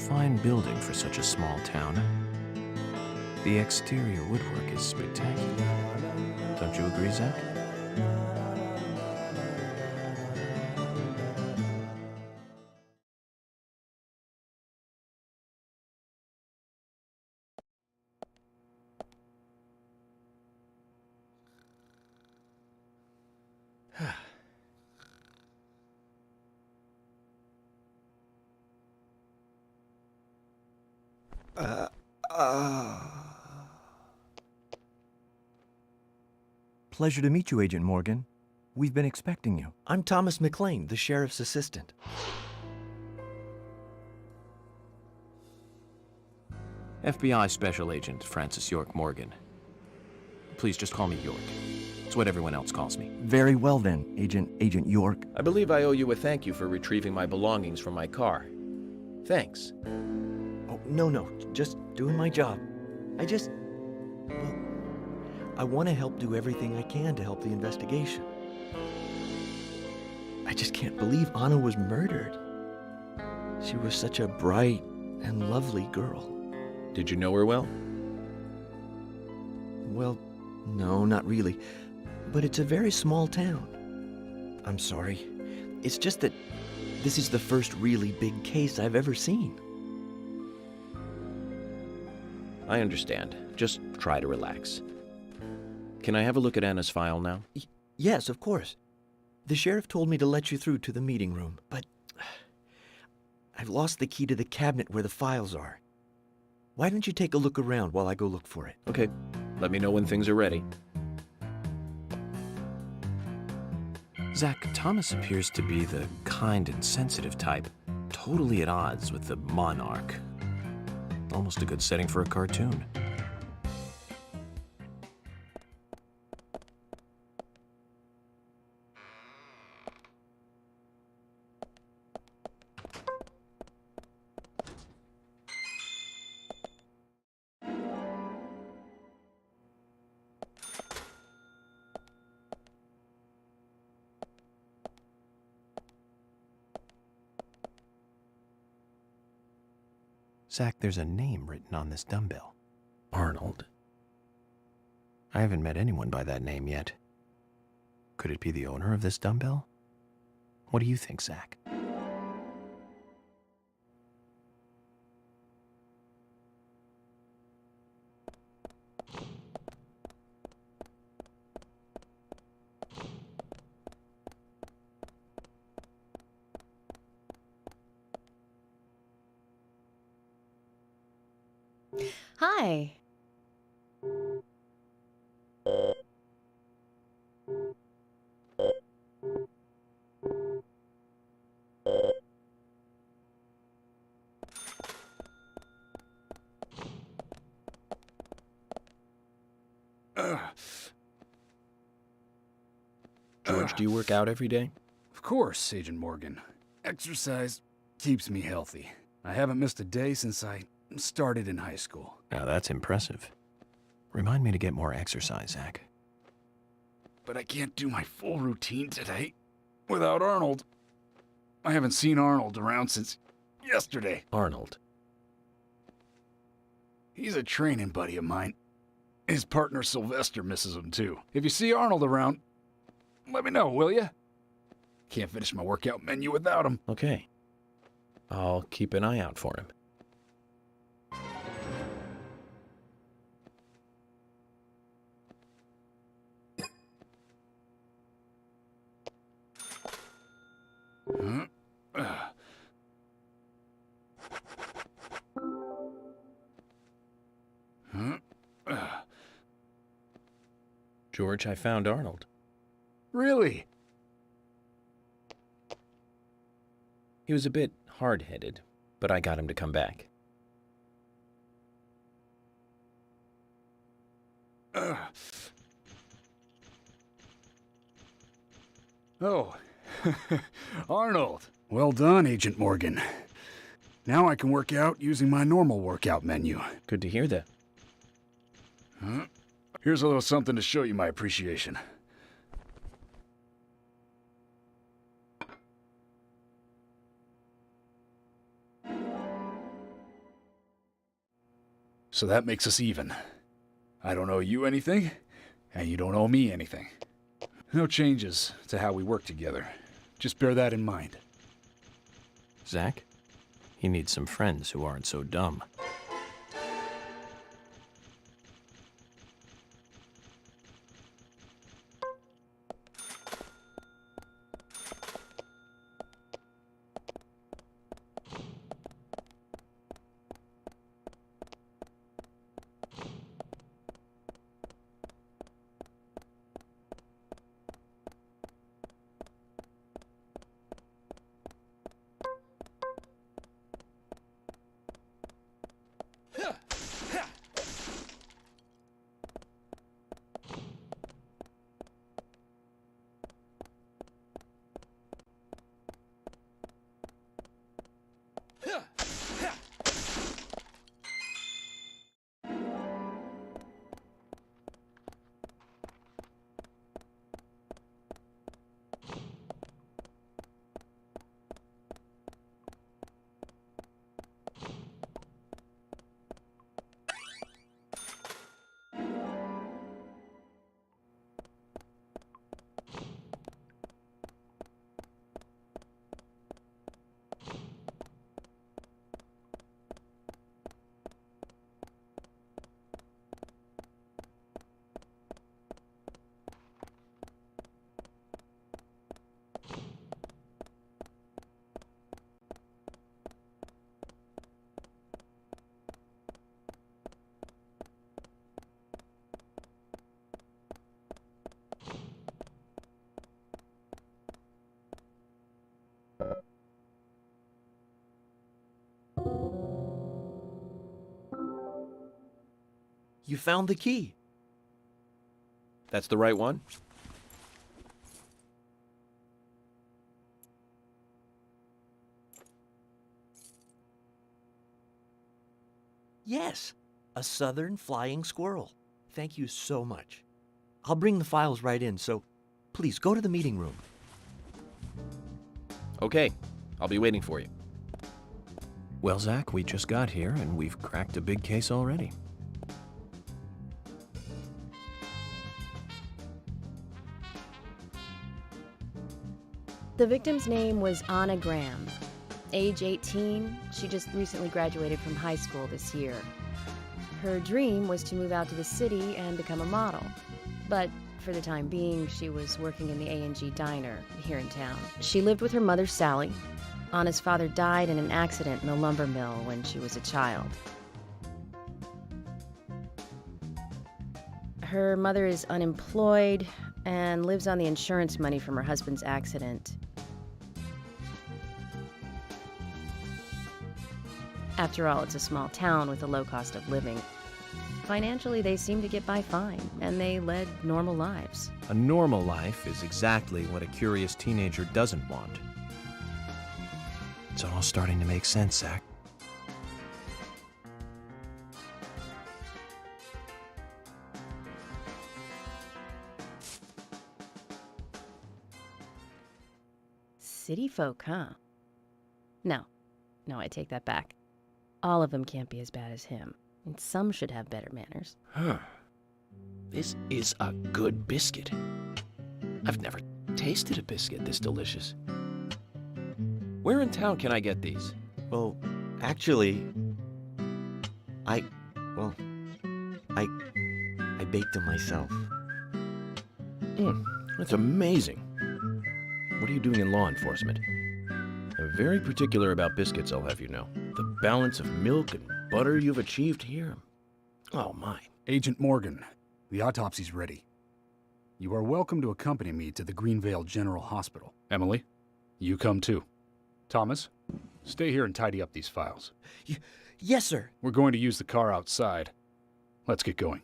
fine building for such a small town. The exterior woodwork is spectacular. Don't you agree, Zach? Pleasure to meet you, Agent Morgan. We've been expecting you. I'm Thomas McLean, the sheriff's assistant. FBI Special Agent Francis York Morgan. Please just call me York. It's what everyone else calls me. Very well then, Agent York. I believe I owe you a thank you for retrieving my belongings from my car. Thanks. Oh, no, just doing my job. I want to help do everything I can to help the investigation. I just can't believe Anna was murdered. She was such a bright and lovely girl. Did you know her well? Well, no, not really. But it's a very small town. I'm sorry. It's just that this is the first really big case I've ever seen. I understand. Just try to relax. Can I have a look at Anna's file now? Yes, of course. The sheriff told me to let you through to the meeting room, but I've lost the key to the cabinet where the files are. Why don't you take a look around while I go look for it? Okay. Let me know when things are ready. Zach, Thomas appears to be the kind and sensitive type, totally at odds with the monarch. Almost a good setting for a cartoon. Zach, there's a name written on this dumbbell. Arnold. I haven't met anyone by that name yet. Could it be the owner of this dumbbell? What do you think, Zach? Hi. George, do you work out every day? Of course, Agent Morgan. Exercise keeps me healthy. I haven't missed a day since I started in high school. Now that's impressive. Remind me to get more exercise, Zach. But I can't do my full routine today without Arnold. I haven't seen Arnold around since yesterday. Arnold. He's a training buddy of mine. His partner Sylvester misses him too. If you see Arnold around, let me know, will ya? Can't finish my workout menu without him. Okay. I'll keep an eye out for him. George, I found Arnold. Really? He was a bit hard-headed, but I got him to come back. Oh, Arnold. Well done, Agent Morgan. Now I can work out using my normal workout menu. Good to hear that. Here's a little something to show you my appreciation. So that makes us even. I don't owe you anything, and you don't owe me anything. No changes to how we work together. Just bear that in mind. Zach? He needs some friends who aren't so dumb. You found the key. That's the right one? Yes, a southern flying squirrel. Thank you so much. I'll bring the files right in, so please go to the meeting room. Okay, I'll be waiting for you. Well, Zach, we just got here and we've cracked a big case already. The victim's name was Anna Graham. Age 18, she just recently graduated from high school this year. Her dream was to move out to the city and become a model. But for the time being, she was working in the A&G diner here in town. She lived with her mother, Sally. Anna's father died in an accident in the lumber mill when she was a child. Her mother is unemployed and lives on the insurance money from her husband's accident. After all, it's a small town with a low cost of living. Financially, they seem to get by fine, and they led normal lives. A normal life is exactly what a curious teenager doesn't want. It's all starting to make sense, Zach. City folk, huh? No, I take that back. All of them can't be as bad as him, and some should have better manners. Huh. This is a good biscuit. I've never tasted a biscuit this delicious. Where in town can I get these? Well, actually, I baked them myself. That's amazing. What are you doing in law enforcement? I'm very particular about biscuits, I'll have you know. The balance of milk and butter you've achieved here. Oh, my. Agent Morgan, the autopsy's ready. You are welcome to accompany me to the Greenvale General Hospital. Emily, you come too. Thomas, stay here and tidy up these files. Yes, sir. We're going to use the car outside. Let's get going.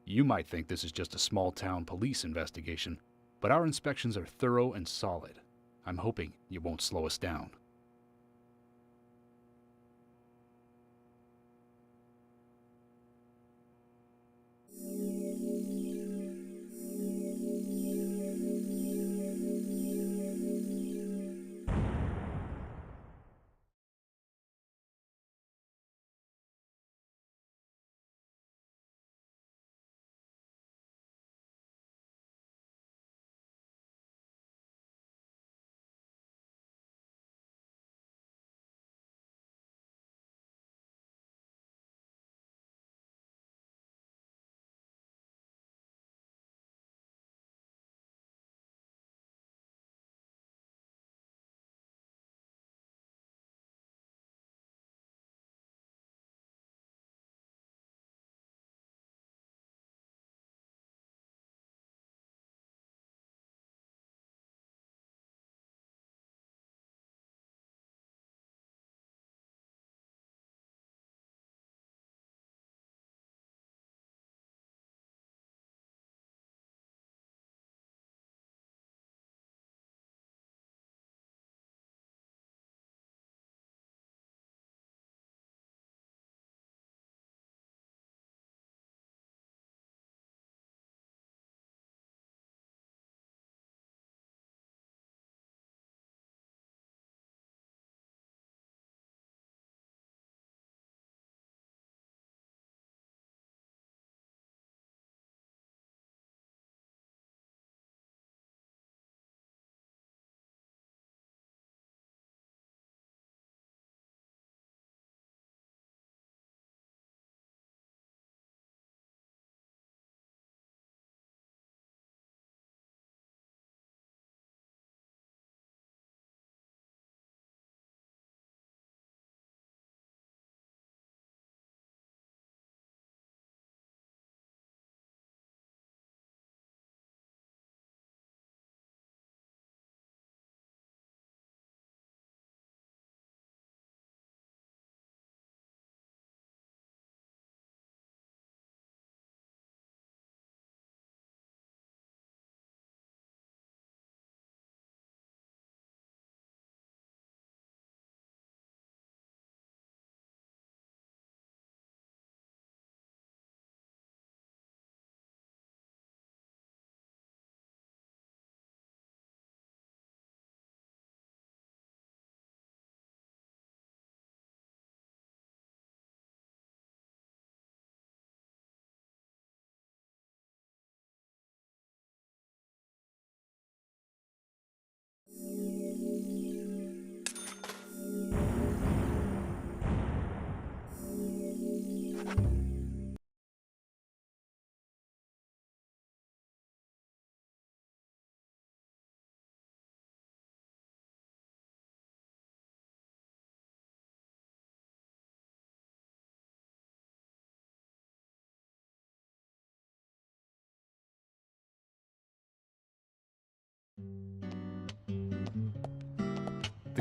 You might think this is just a small-town police investigation, but our inspections are thorough and solid. I'm hoping you won't slow us down.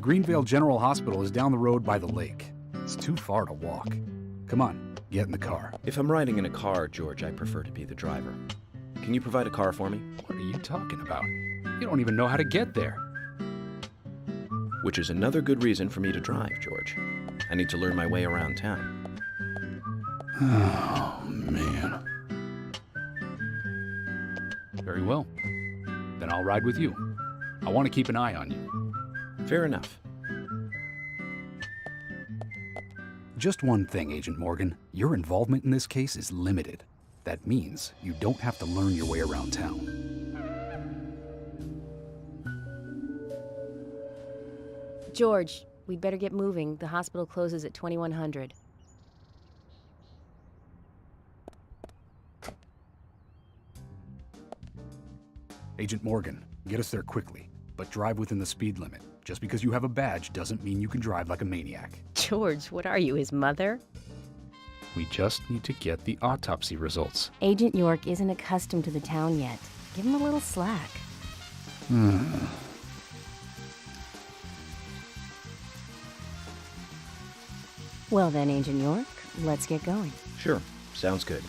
The Greenvale General Hospital is down the road by the lake. It's too far to walk. Come on, get in the car. If I'm riding in a car, George, I prefer to be the driver. Can you provide a car for me? What are you talking about? You don't even know how to get there. Which is another good reason for me to drive, George. I need to learn my way around town. Oh, man. Very well. Then I'll ride with you. I want to keep an eye on you. Fair enough. Just one thing, Agent Morgan. Your involvement in this case is limited. That means you don't have to learn your way around town. George, we'd better get moving. The hospital closes at 2100. Agent Morgan, get us there quickly, but drive within the speed limit. Just because you have a badge doesn't mean you can drive like a maniac. George, what are you, his mother? We just need to get the autopsy results. Agent York isn't accustomed to the town yet. Give him a little slack. Well then, Agent York, let's get going. Sure, sounds good.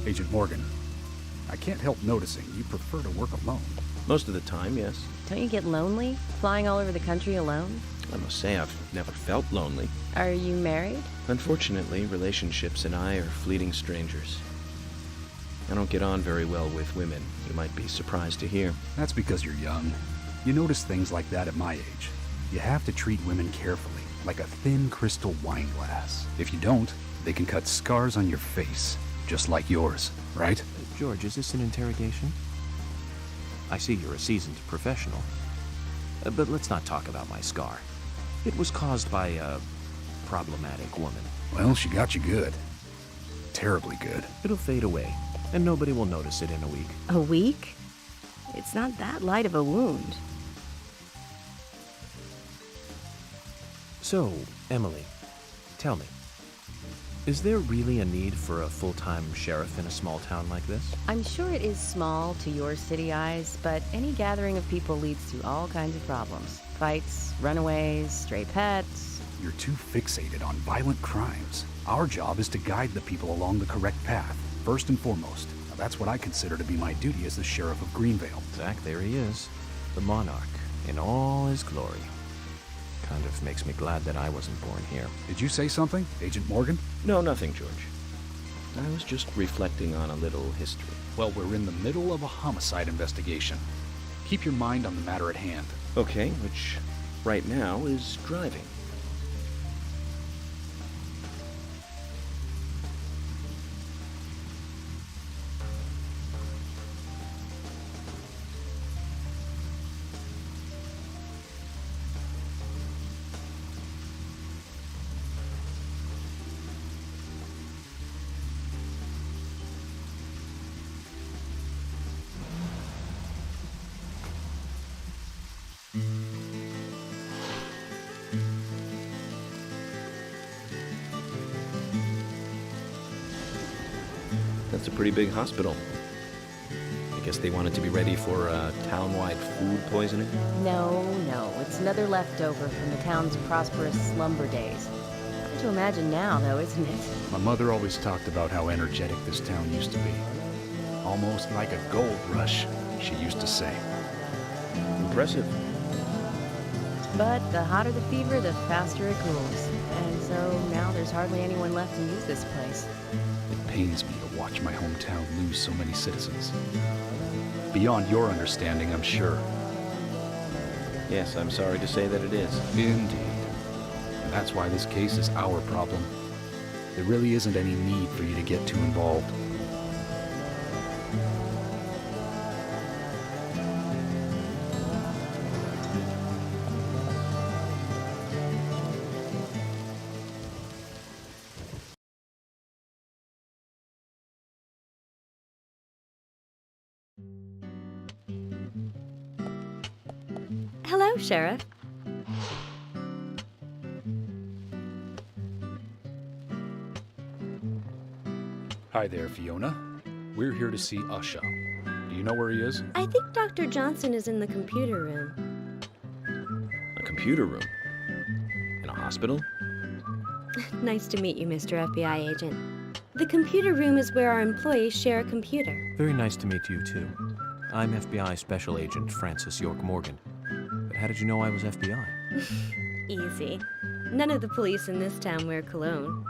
Agent Morgan, I can't help noticing you prefer to work alone. Most of the time, yes. Don't you get lonely, flying all over the country alone? I must say I've never felt lonely. Are you married? Unfortunately, relationships and I are fleeting strangers. I don't get on very well with women, you might be surprised to hear. That's because you're young. You notice things like that at my age. You have to treat women carefully, like a thin crystal wine glass. If you don't, they can cut scars on your face. Just like yours, right? George, is this an interrogation? I see you're a seasoned professional. But let's not talk about my scar. It was caused by a problematic woman. Well, she got you good. Terribly good. It'll fade away, and nobody will notice it in a week. A week? It's not that light of a wound. So, Emily, tell me. Is there really a need for a full-time sheriff in a small town like this? I'm sure it is small to your city eyes, but any gathering of people leads to all kinds of problems. Fights, runaways, stray pets. You're too fixated on violent crimes. Our job is to guide the people along the correct path, first and foremost. Now, that's what I consider to be my duty as the sheriff of Greenvale. Zach, there he is. The monarch, in all his glory. Kind of makes me glad that I wasn't born here. Did you say something, Agent Morgan? No, nothing, George. I was just reflecting on a little history. Well, we're in the middle of a homicide investigation. Keep your mind on the matter at hand. Okay, which right now is driving. That's a pretty big hospital. I guess they wanted to be ready for town-wide food poisoning? No, it's another leftover from the town's prosperous slumber days. Hard to imagine now, though, isn't it? My mother always talked about how energetic this town used to be. Almost like a gold rush, she used to say. Impressive. But the hotter the fever, the faster it cools. And so now there's hardly anyone left to use this place. It pains me to watch my hometown lose so many citizens. Beyond your understanding, I'm sure. Yes, I'm sorry to say that it is. Indeed. That's why this case is our problem. There really isn't any need for you to get too involved. Hello, Sheriff. Hi there, Fiona. We're here to see Usha. Do you know where he is? I think Dr. Johnson is in the computer room. A computer room? In a hospital? Nice to meet you, Mr. FBI agent. The computer room is where our employees share a computer. Very nice to meet you, too. I'm FBI Special Agent Francis York Morgan. But how did you know I was FBI? Easy. None of the police in this town wear cologne.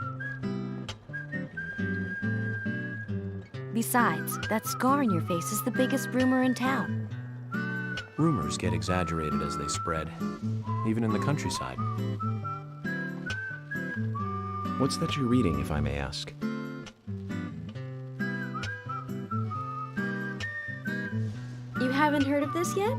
Besides, that scar on your face is the biggest rumor in town. Rumors get exaggerated as they spread, even in the countryside. What's that you're reading, if I may ask? You haven't heard of this yet?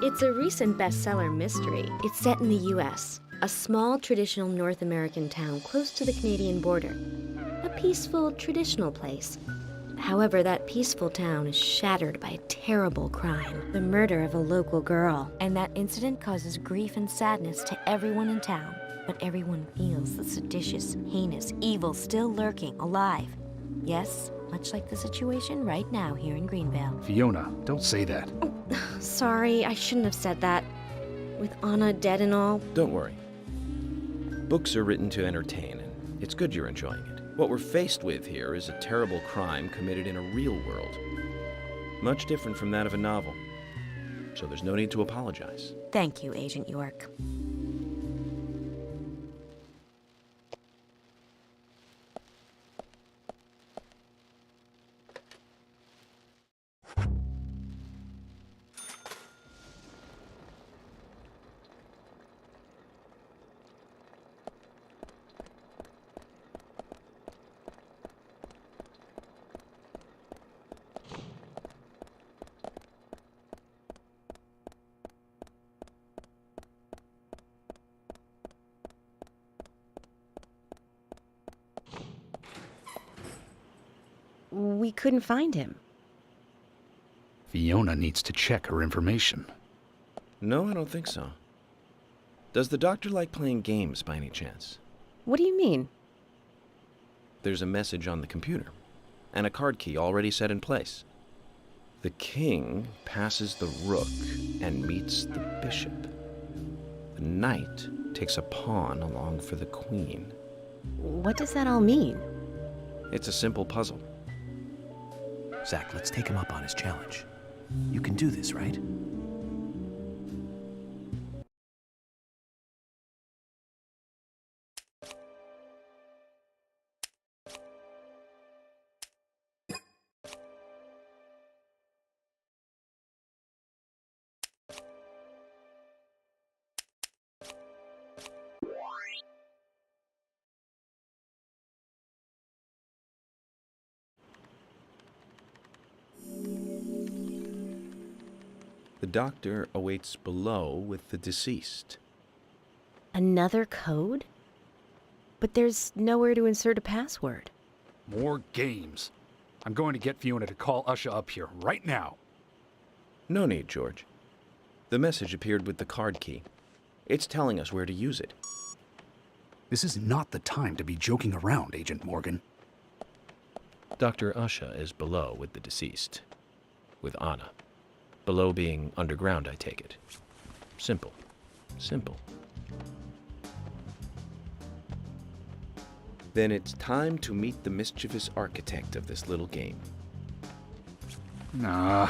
It's a recent bestseller mystery. It's set in the U.S., a small traditional North American town close to the Canadian border. A peaceful, traditional place. However, that peaceful town is shattered by a terrible crime, the murder of a local girl. And that incident causes grief and sadness to everyone in town. But everyone feels the seditious, heinous evil still lurking, alive. Yes, much like the situation right now here in Greenvale. Fiona, don't say that. Sorry, I shouldn't have said that. With Anna dead and all. Don't worry. Books are written to entertain, and it's good you're enjoying it. What we're faced with here is a terrible crime committed in a real world. Much different from that of a novel. So there's no need to apologize. Thank you, Agent York. We couldn't find him. Fiona needs to check her information. No, I don't think so. Does the doctor like playing games by any chance? What do you mean? There's a message on the computer, and a card key already set in place. The king passes the rook and meets the bishop. The knight takes a pawn along for the queen. What does that all mean? It's a simple puzzle. Zach, let's take him up on his challenge. You can do this, right? The doctor awaits below with the deceased. Another code? But there's nowhere to insert a password. More games. I'm going to get Fiona to call Usha up here right now. No need, George. The message appeared with the card key. It's telling us where to use it. This is not the time to be joking around, Agent Morgan. Dr. Usha is below with the deceased. With Anna. Below being underground, I take it. Simple. Simple. Then it's time to meet the mischievous architect of this little game. Nah.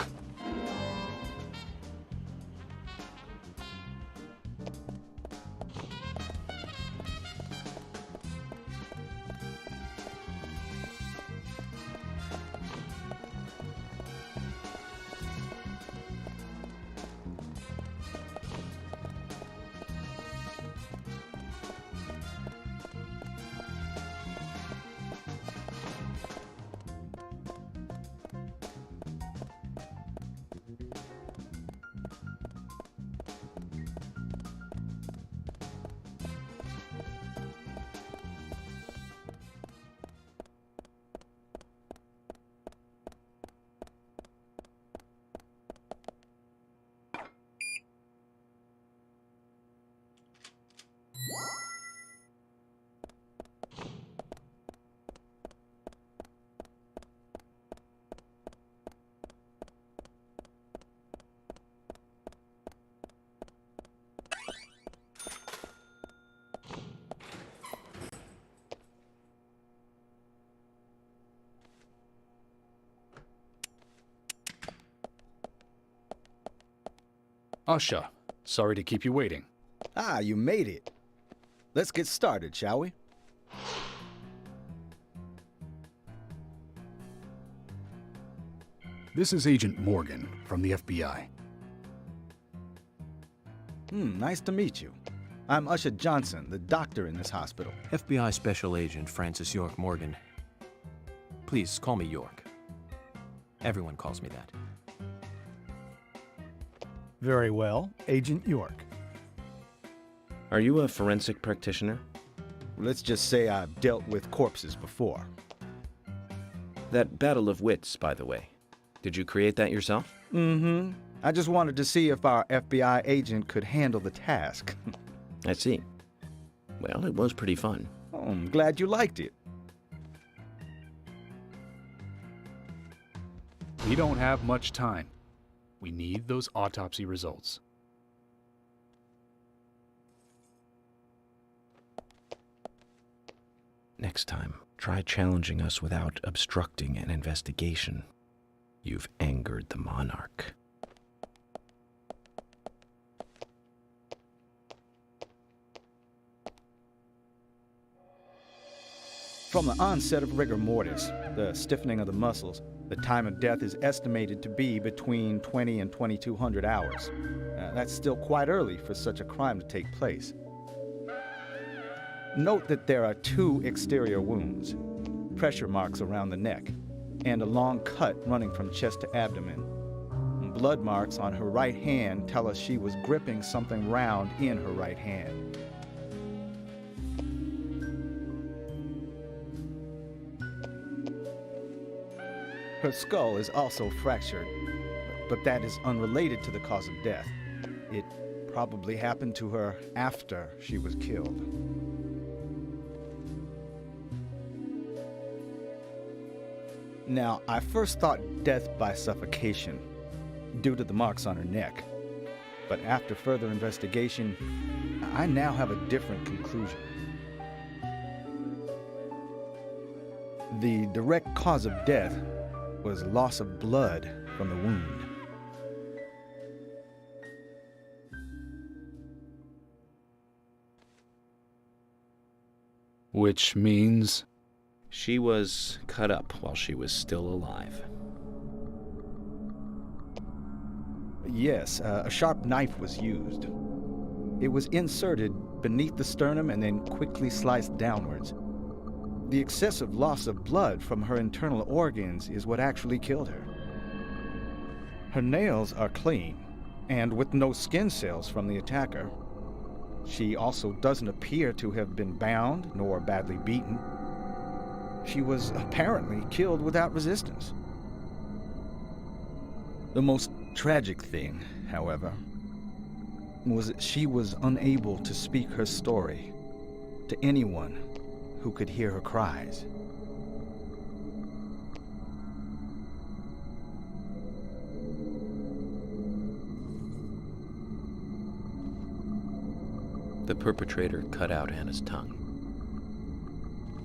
Usha, sorry to keep you waiting. Ah, you made it. Let's get started, shall we? This is Agent Morgan from the FBI. Nice to meet you. I'm Usha Johnson, the doctor in this hospital. FBI Special Agent Francis York Morgan. Please call me York. Everyone calls me that. Very well, Agent York. Are you a forensic practitioner? Let's just say I've dealt with corpses before. That battle of wits, by the way. Did you create that yourself? Mm-hmm. I just wanted to see if our FBI agent could handle the task. I see. Well, it was pretty fun. Oh, I'm glad you liked it. We don't have much time. We need those autopsy results. Next time, try challenging us without obstructing an investigation. You've angered the monarch. From the onset of rigor mortis, the stiffening of the muscles, the time of death is estimated to be between 20 and 2200 hours. That's still quite early for such a crime to take place. Note that there are 2 exterior wounds, pressure marks around the neck, and a long cut running from chest to abdomen. Blood marks on her right hand tell us she was gripping something round in her right hand. Her skull is also fractured, but that is unrelated to the cause of death. It probably happened to her after she was killed. Now, I first thought death by suffocation, due to the marks on her neck. But after further investigation, I now have a different conclusion. The direct cause of death was loss of blood from the wound. Which means? She was cut up while she was still alive. Yes, a sharp knife was used. It was inserted beneath the sternum and then quickly sliced downwards. The excessive loss of blood from her internal organs is what actually killed her. Her nails are clean, and with no skin cells from the attacker. She also doesn't appear to have been bound nor badly beaten. She was apparently killed without resistance. The most tragic thing, however, was that she was unable to speak her story to anyone who could hear her cries. The perpetrator cut out Anna's tongue.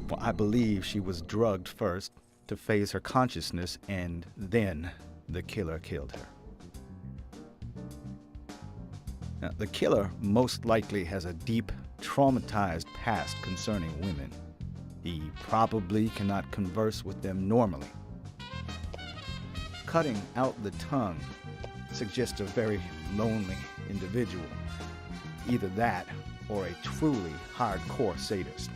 Well, I believe she was drugged first to phase her consciousness, and then the killer killed her. Now, the killer most likely has a deep, traumatized past concerning women. He probably cannot converse with them normally. Cutting out the tongue suggests a very lonely individual. Either that or a truly hardcore sadist.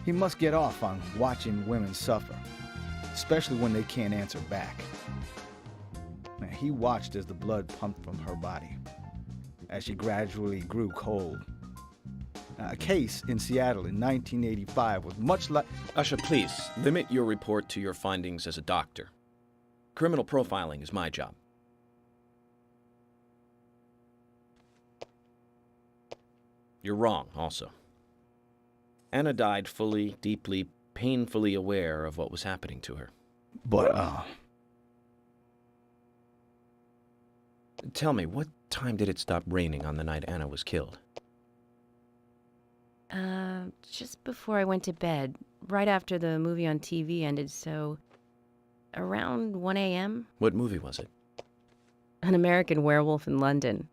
He must get off on watching women suffer, especially when they can't answer back. Now, he watched as the blood pumped from her body, as she gradually grew cold. A case in Seattle in 1985 was much like... Usha, please, limit your report to your findings as a doctor. Criminal profiling is my job. You're wrong, also. Anna died fully, deeply, painfully aware of what was happening to her. But, Tell me, what time did it stop raining on the night Anna was killed? Just before I went to bed, right after the movie on TV ended, so Around 1 a.m. What movie was it? An American Werewolf in London.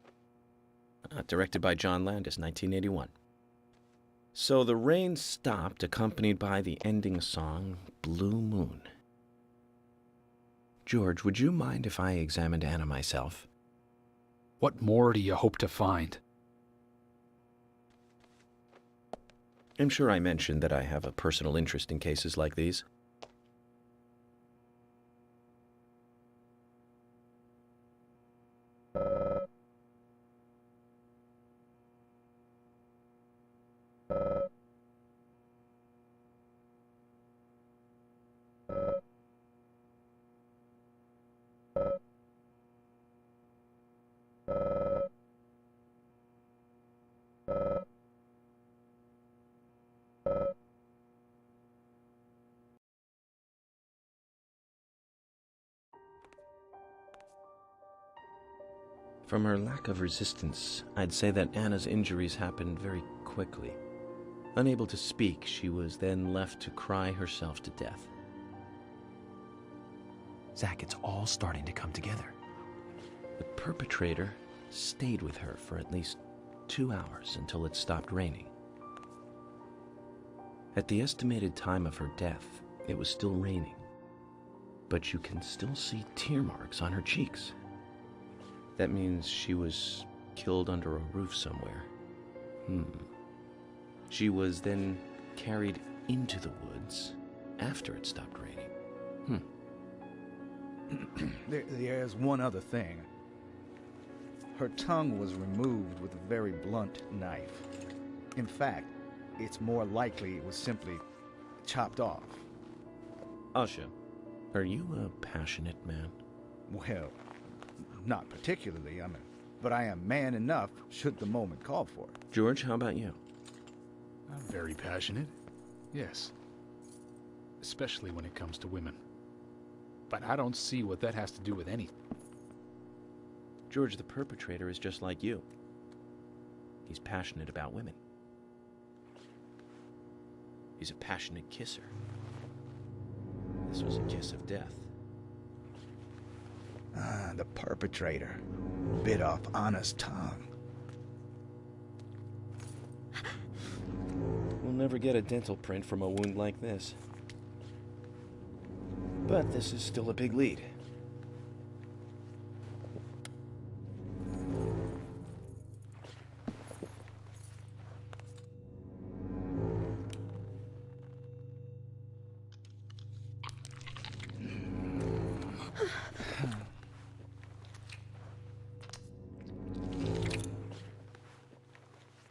Directed by John Landis, 1981. So the rain stopped, accompanied by the ending song, Blue Moon. George, would you mind if I examined Anna myself? What more do you hope to find? I'm sure I mentioned that I have a personal interest in cases like these. From her lack of resistance, I'd say that Anna's injuries happened very quickly. Unable to speak, she was then left to cry herself to death. Zach, it's all starting to come together. The perpetrator stayed with her for at least 2 hours until it stopped raining. At the estimated time of her death, it was still raining, but you can still see tear marks on her cheeks. That means she was killed under a roof somewhere. She was then carried into the woods after it stopped raining. There's one other thing. Her tongue was removed with a very blunt knife. In fact, it's more likely it was simply chopped off. Asha, are you a passionate man? Well, not particularly, but I am man enough should the moment call for it. George, how about you? I'm very passionate, yes. Especially when it comes to women. But I don't see what that has to do with anything. George, the perpetrator is just like you. He's passionate about women. He's a passionate kisser. This was a kiss of death. The perpetrator bit off Anna's tongue. We'll never get a dental print from a wound like this. But this is still a big lead.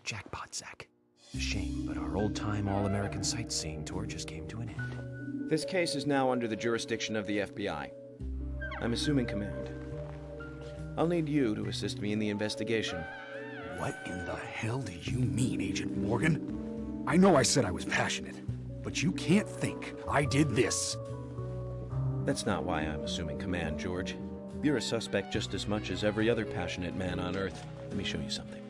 Jackpot, Zach. A shame, but our old-time all-American sightseeing tour just came to an end. This case is now under the jurisdiction of the FBI. I'm assuming command. I'll need you to assist me in the investigation. What in the hell do you mean, Agent Morgan? I know I said I was passionate, but you can't think I did this. That's not why I'm assuming command, George. You're a suspect just as much as every other passionate man on Earth. Let me show you something.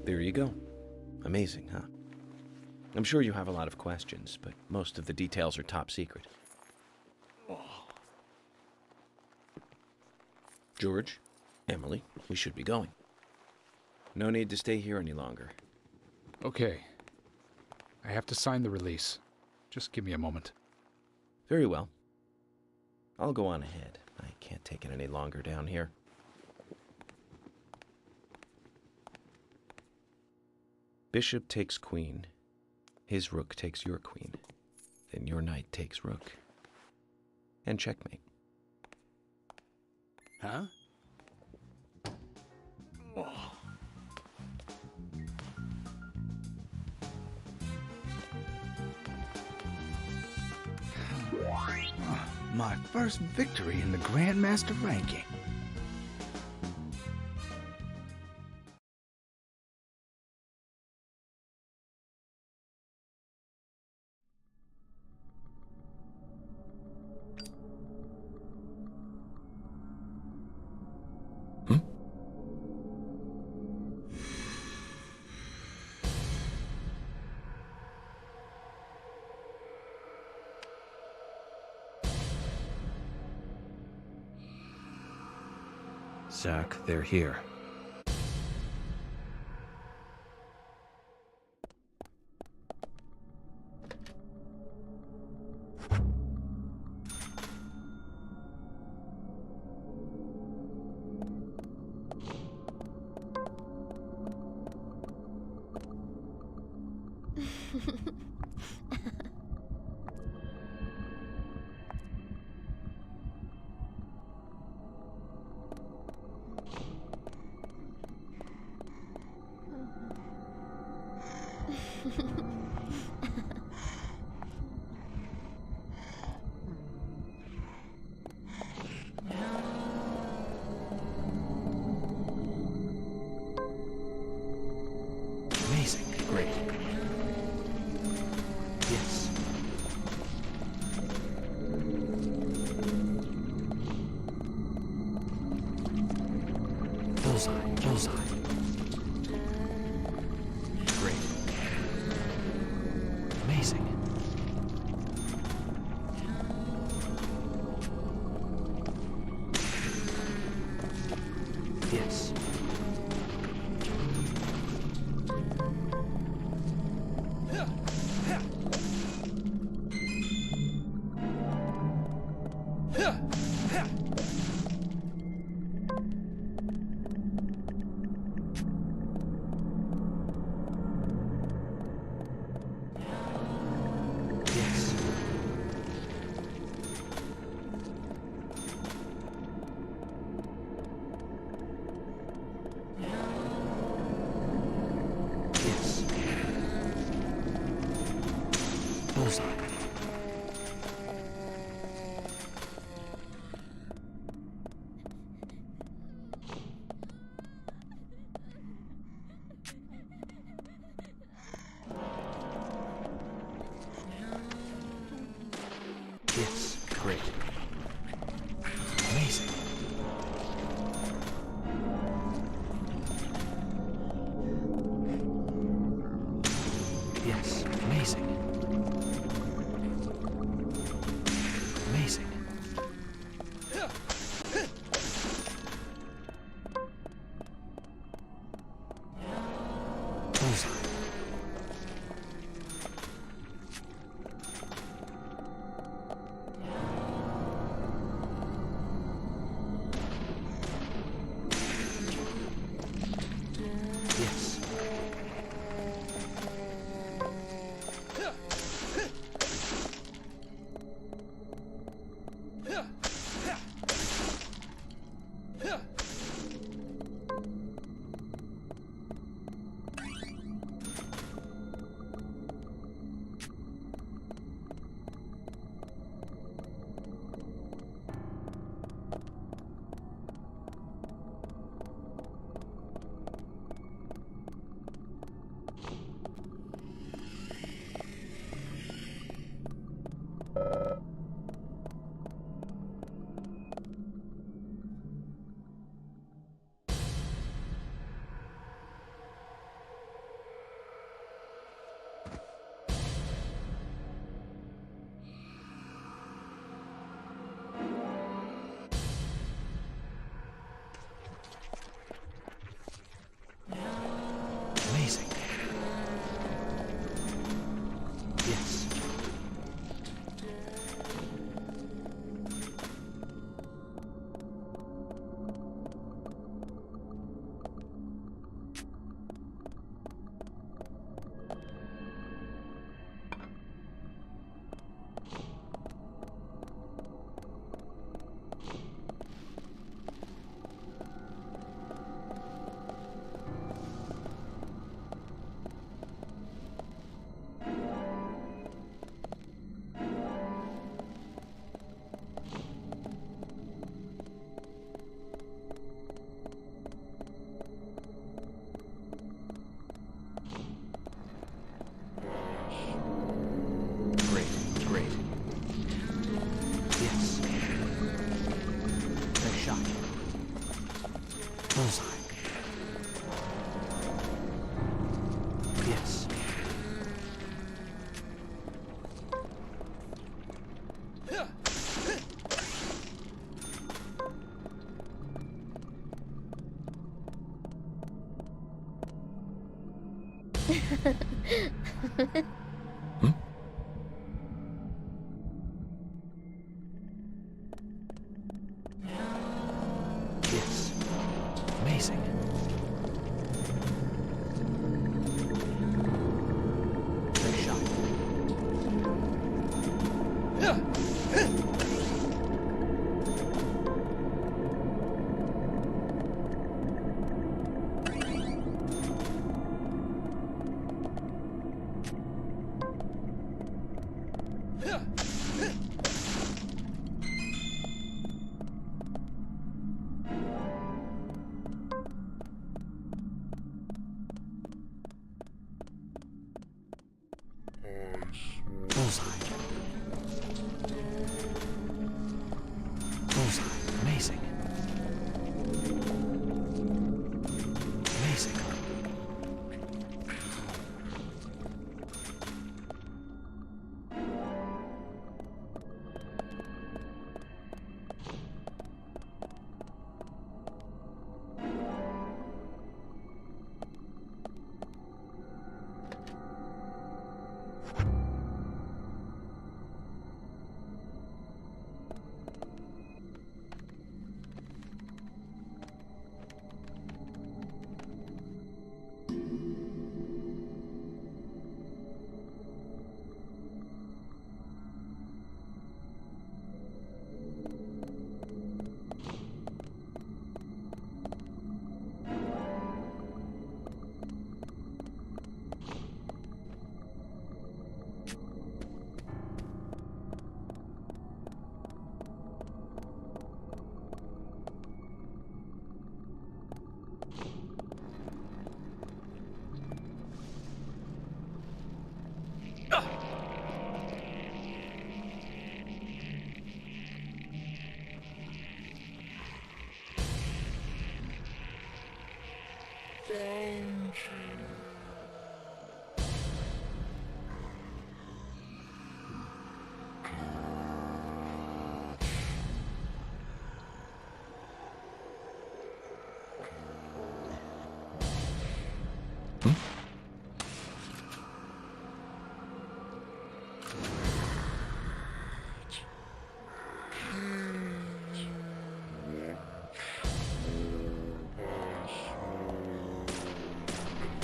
There you go. Amazing, huh? I'm sure you have a lot of questions, but most of the details are top secret. George, Emily, we should be going. No need to stay here any longer. Okay. I have to sign the release. Just give me a moment. Very well. I'll go on ahead. I can't take it any longer down here. Bishop takes queen. His rook takes your queen. Then your knight takes rook. And checkmate. Huh? My first victory in the Grandmaster ranking. Zach, they're here. Amazing. Great. Yes. Bullseye. Bullseye. Great. Amazing. Yes. Bullseye. Yes, great. Amazing. Yes, amazing. Amazing. Bullseye. Yes. Yes. Amazing. Great shot. Bullseye. Bullseye. Amazing. Amazing.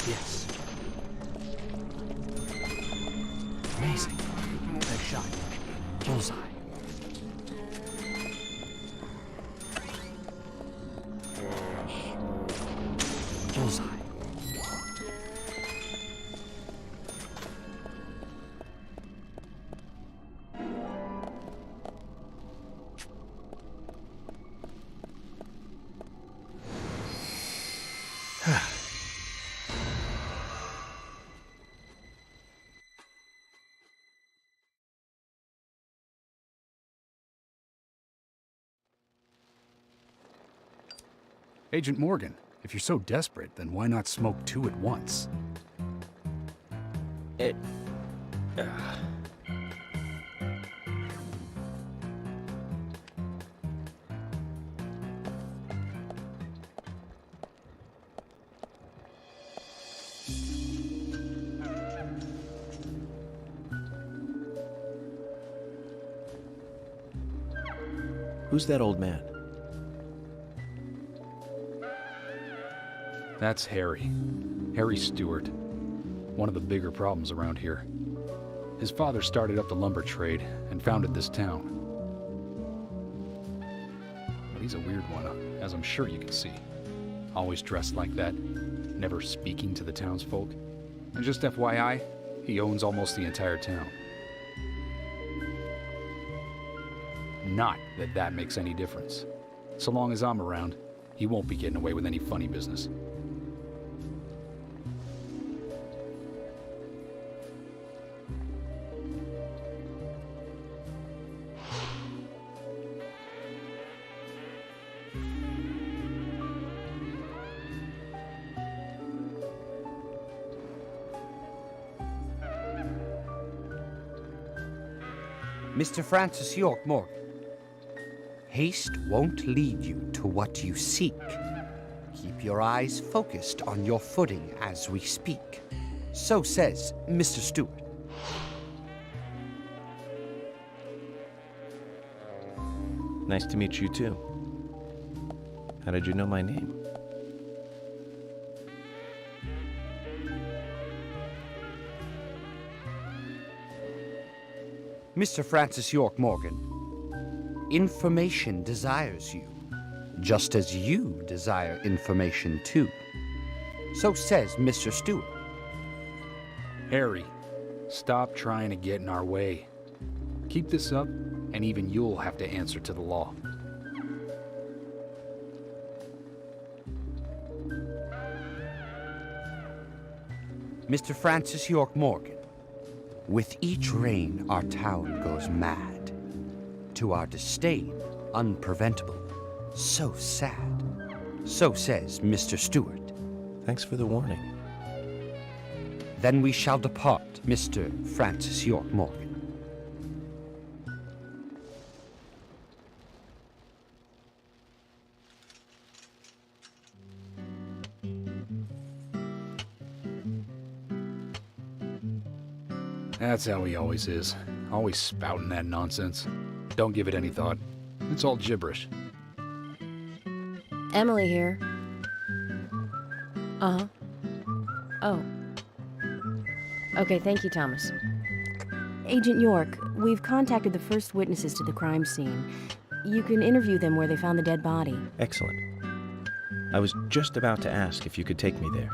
Yes. Amazing. Great shot. Bullseye. Bullseye. Agent Morgan, if you're so desperate, then why not smoke two at once? Who's that old man? That's Harry. Harry Stewart. One of the bigger problems around here. His father started up the lumber trade and founded this town. But he's a weird one, as I'm sure you can see. Always dressed like that, never speaking to the townsfolk. And just FYI, he owns almost the entire town. Not that that makes any difference. So long as I'm around, he won't be getting away with any funny business. Mr. Francis York Morgan, haste won't lead you to what you seek. Keep your eyes focused on your footing as we speak. So says Mr. Stewart. Nice to meet you, too. How did you know my name? Mr. Francis York Morgan, information desires you, just as you desire information too. So says Mr. Stewart. Harry, stop trying to get in our way. Keep this up, and even you'll have to answer to the law. Mr. Francis York Morgan, with each rain our town goes mad. To our disdain, unpreventable, so sad. So says Mr. Stewart. Thanks for the warning. Then we shall depart, Mr. Francis York Morgan. That's how he always is. Always spouting that nonsense. Don't give it any thought. It's all gibberish. Emily here. Uh-huh. Oh. Okay, thank you, Thomas. Agent York, we've contacted the first witnesses to the crime scene. You can interview them where they found the dead body. Excellent. I was just about to ask if you could take me there.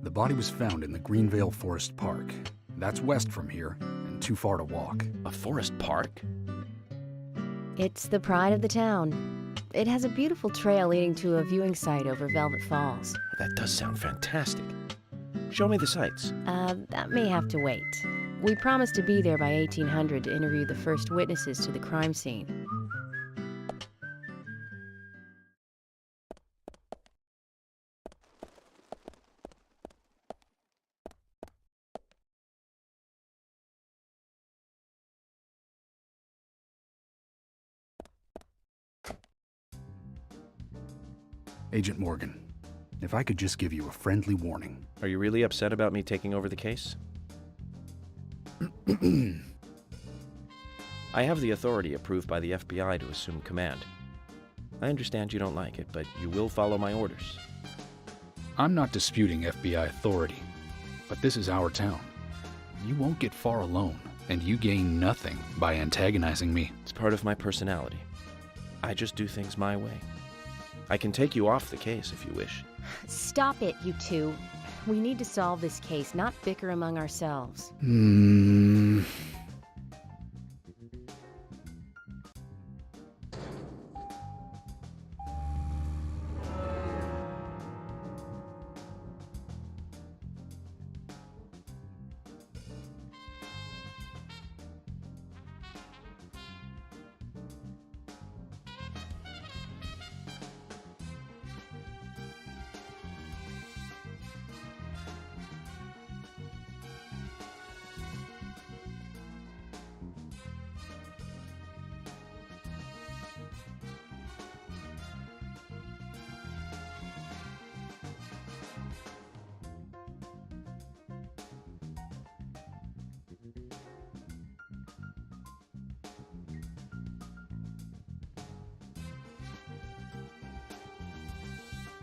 The body was found in the Greenvale Forest Park. That's west from here, and too far to walk. A forest park? It's the pride of the town. It has a beautiful trail leading to a viewing site over Velvet Falls. That does sound fantastic. Show me the sights. That may have to wait. We promised to be there by 1800 to interview the first witnesses to the crime scene. Agent Morgan, if I could just give you a friendly warning. Are you really upset about me taking over the case? I have the authority approved by the FBI to assume command. I understand you don't like it, but you will follow my orders. I'm not disputing FBI authority, but this is our town. You won't get far alone, and you gain nothing by antagonizing me. It's part of my personality. I just do things my way. I can take you off the case if you wish. Stop it, you two. We need to solve this case, not bicker among ourselves.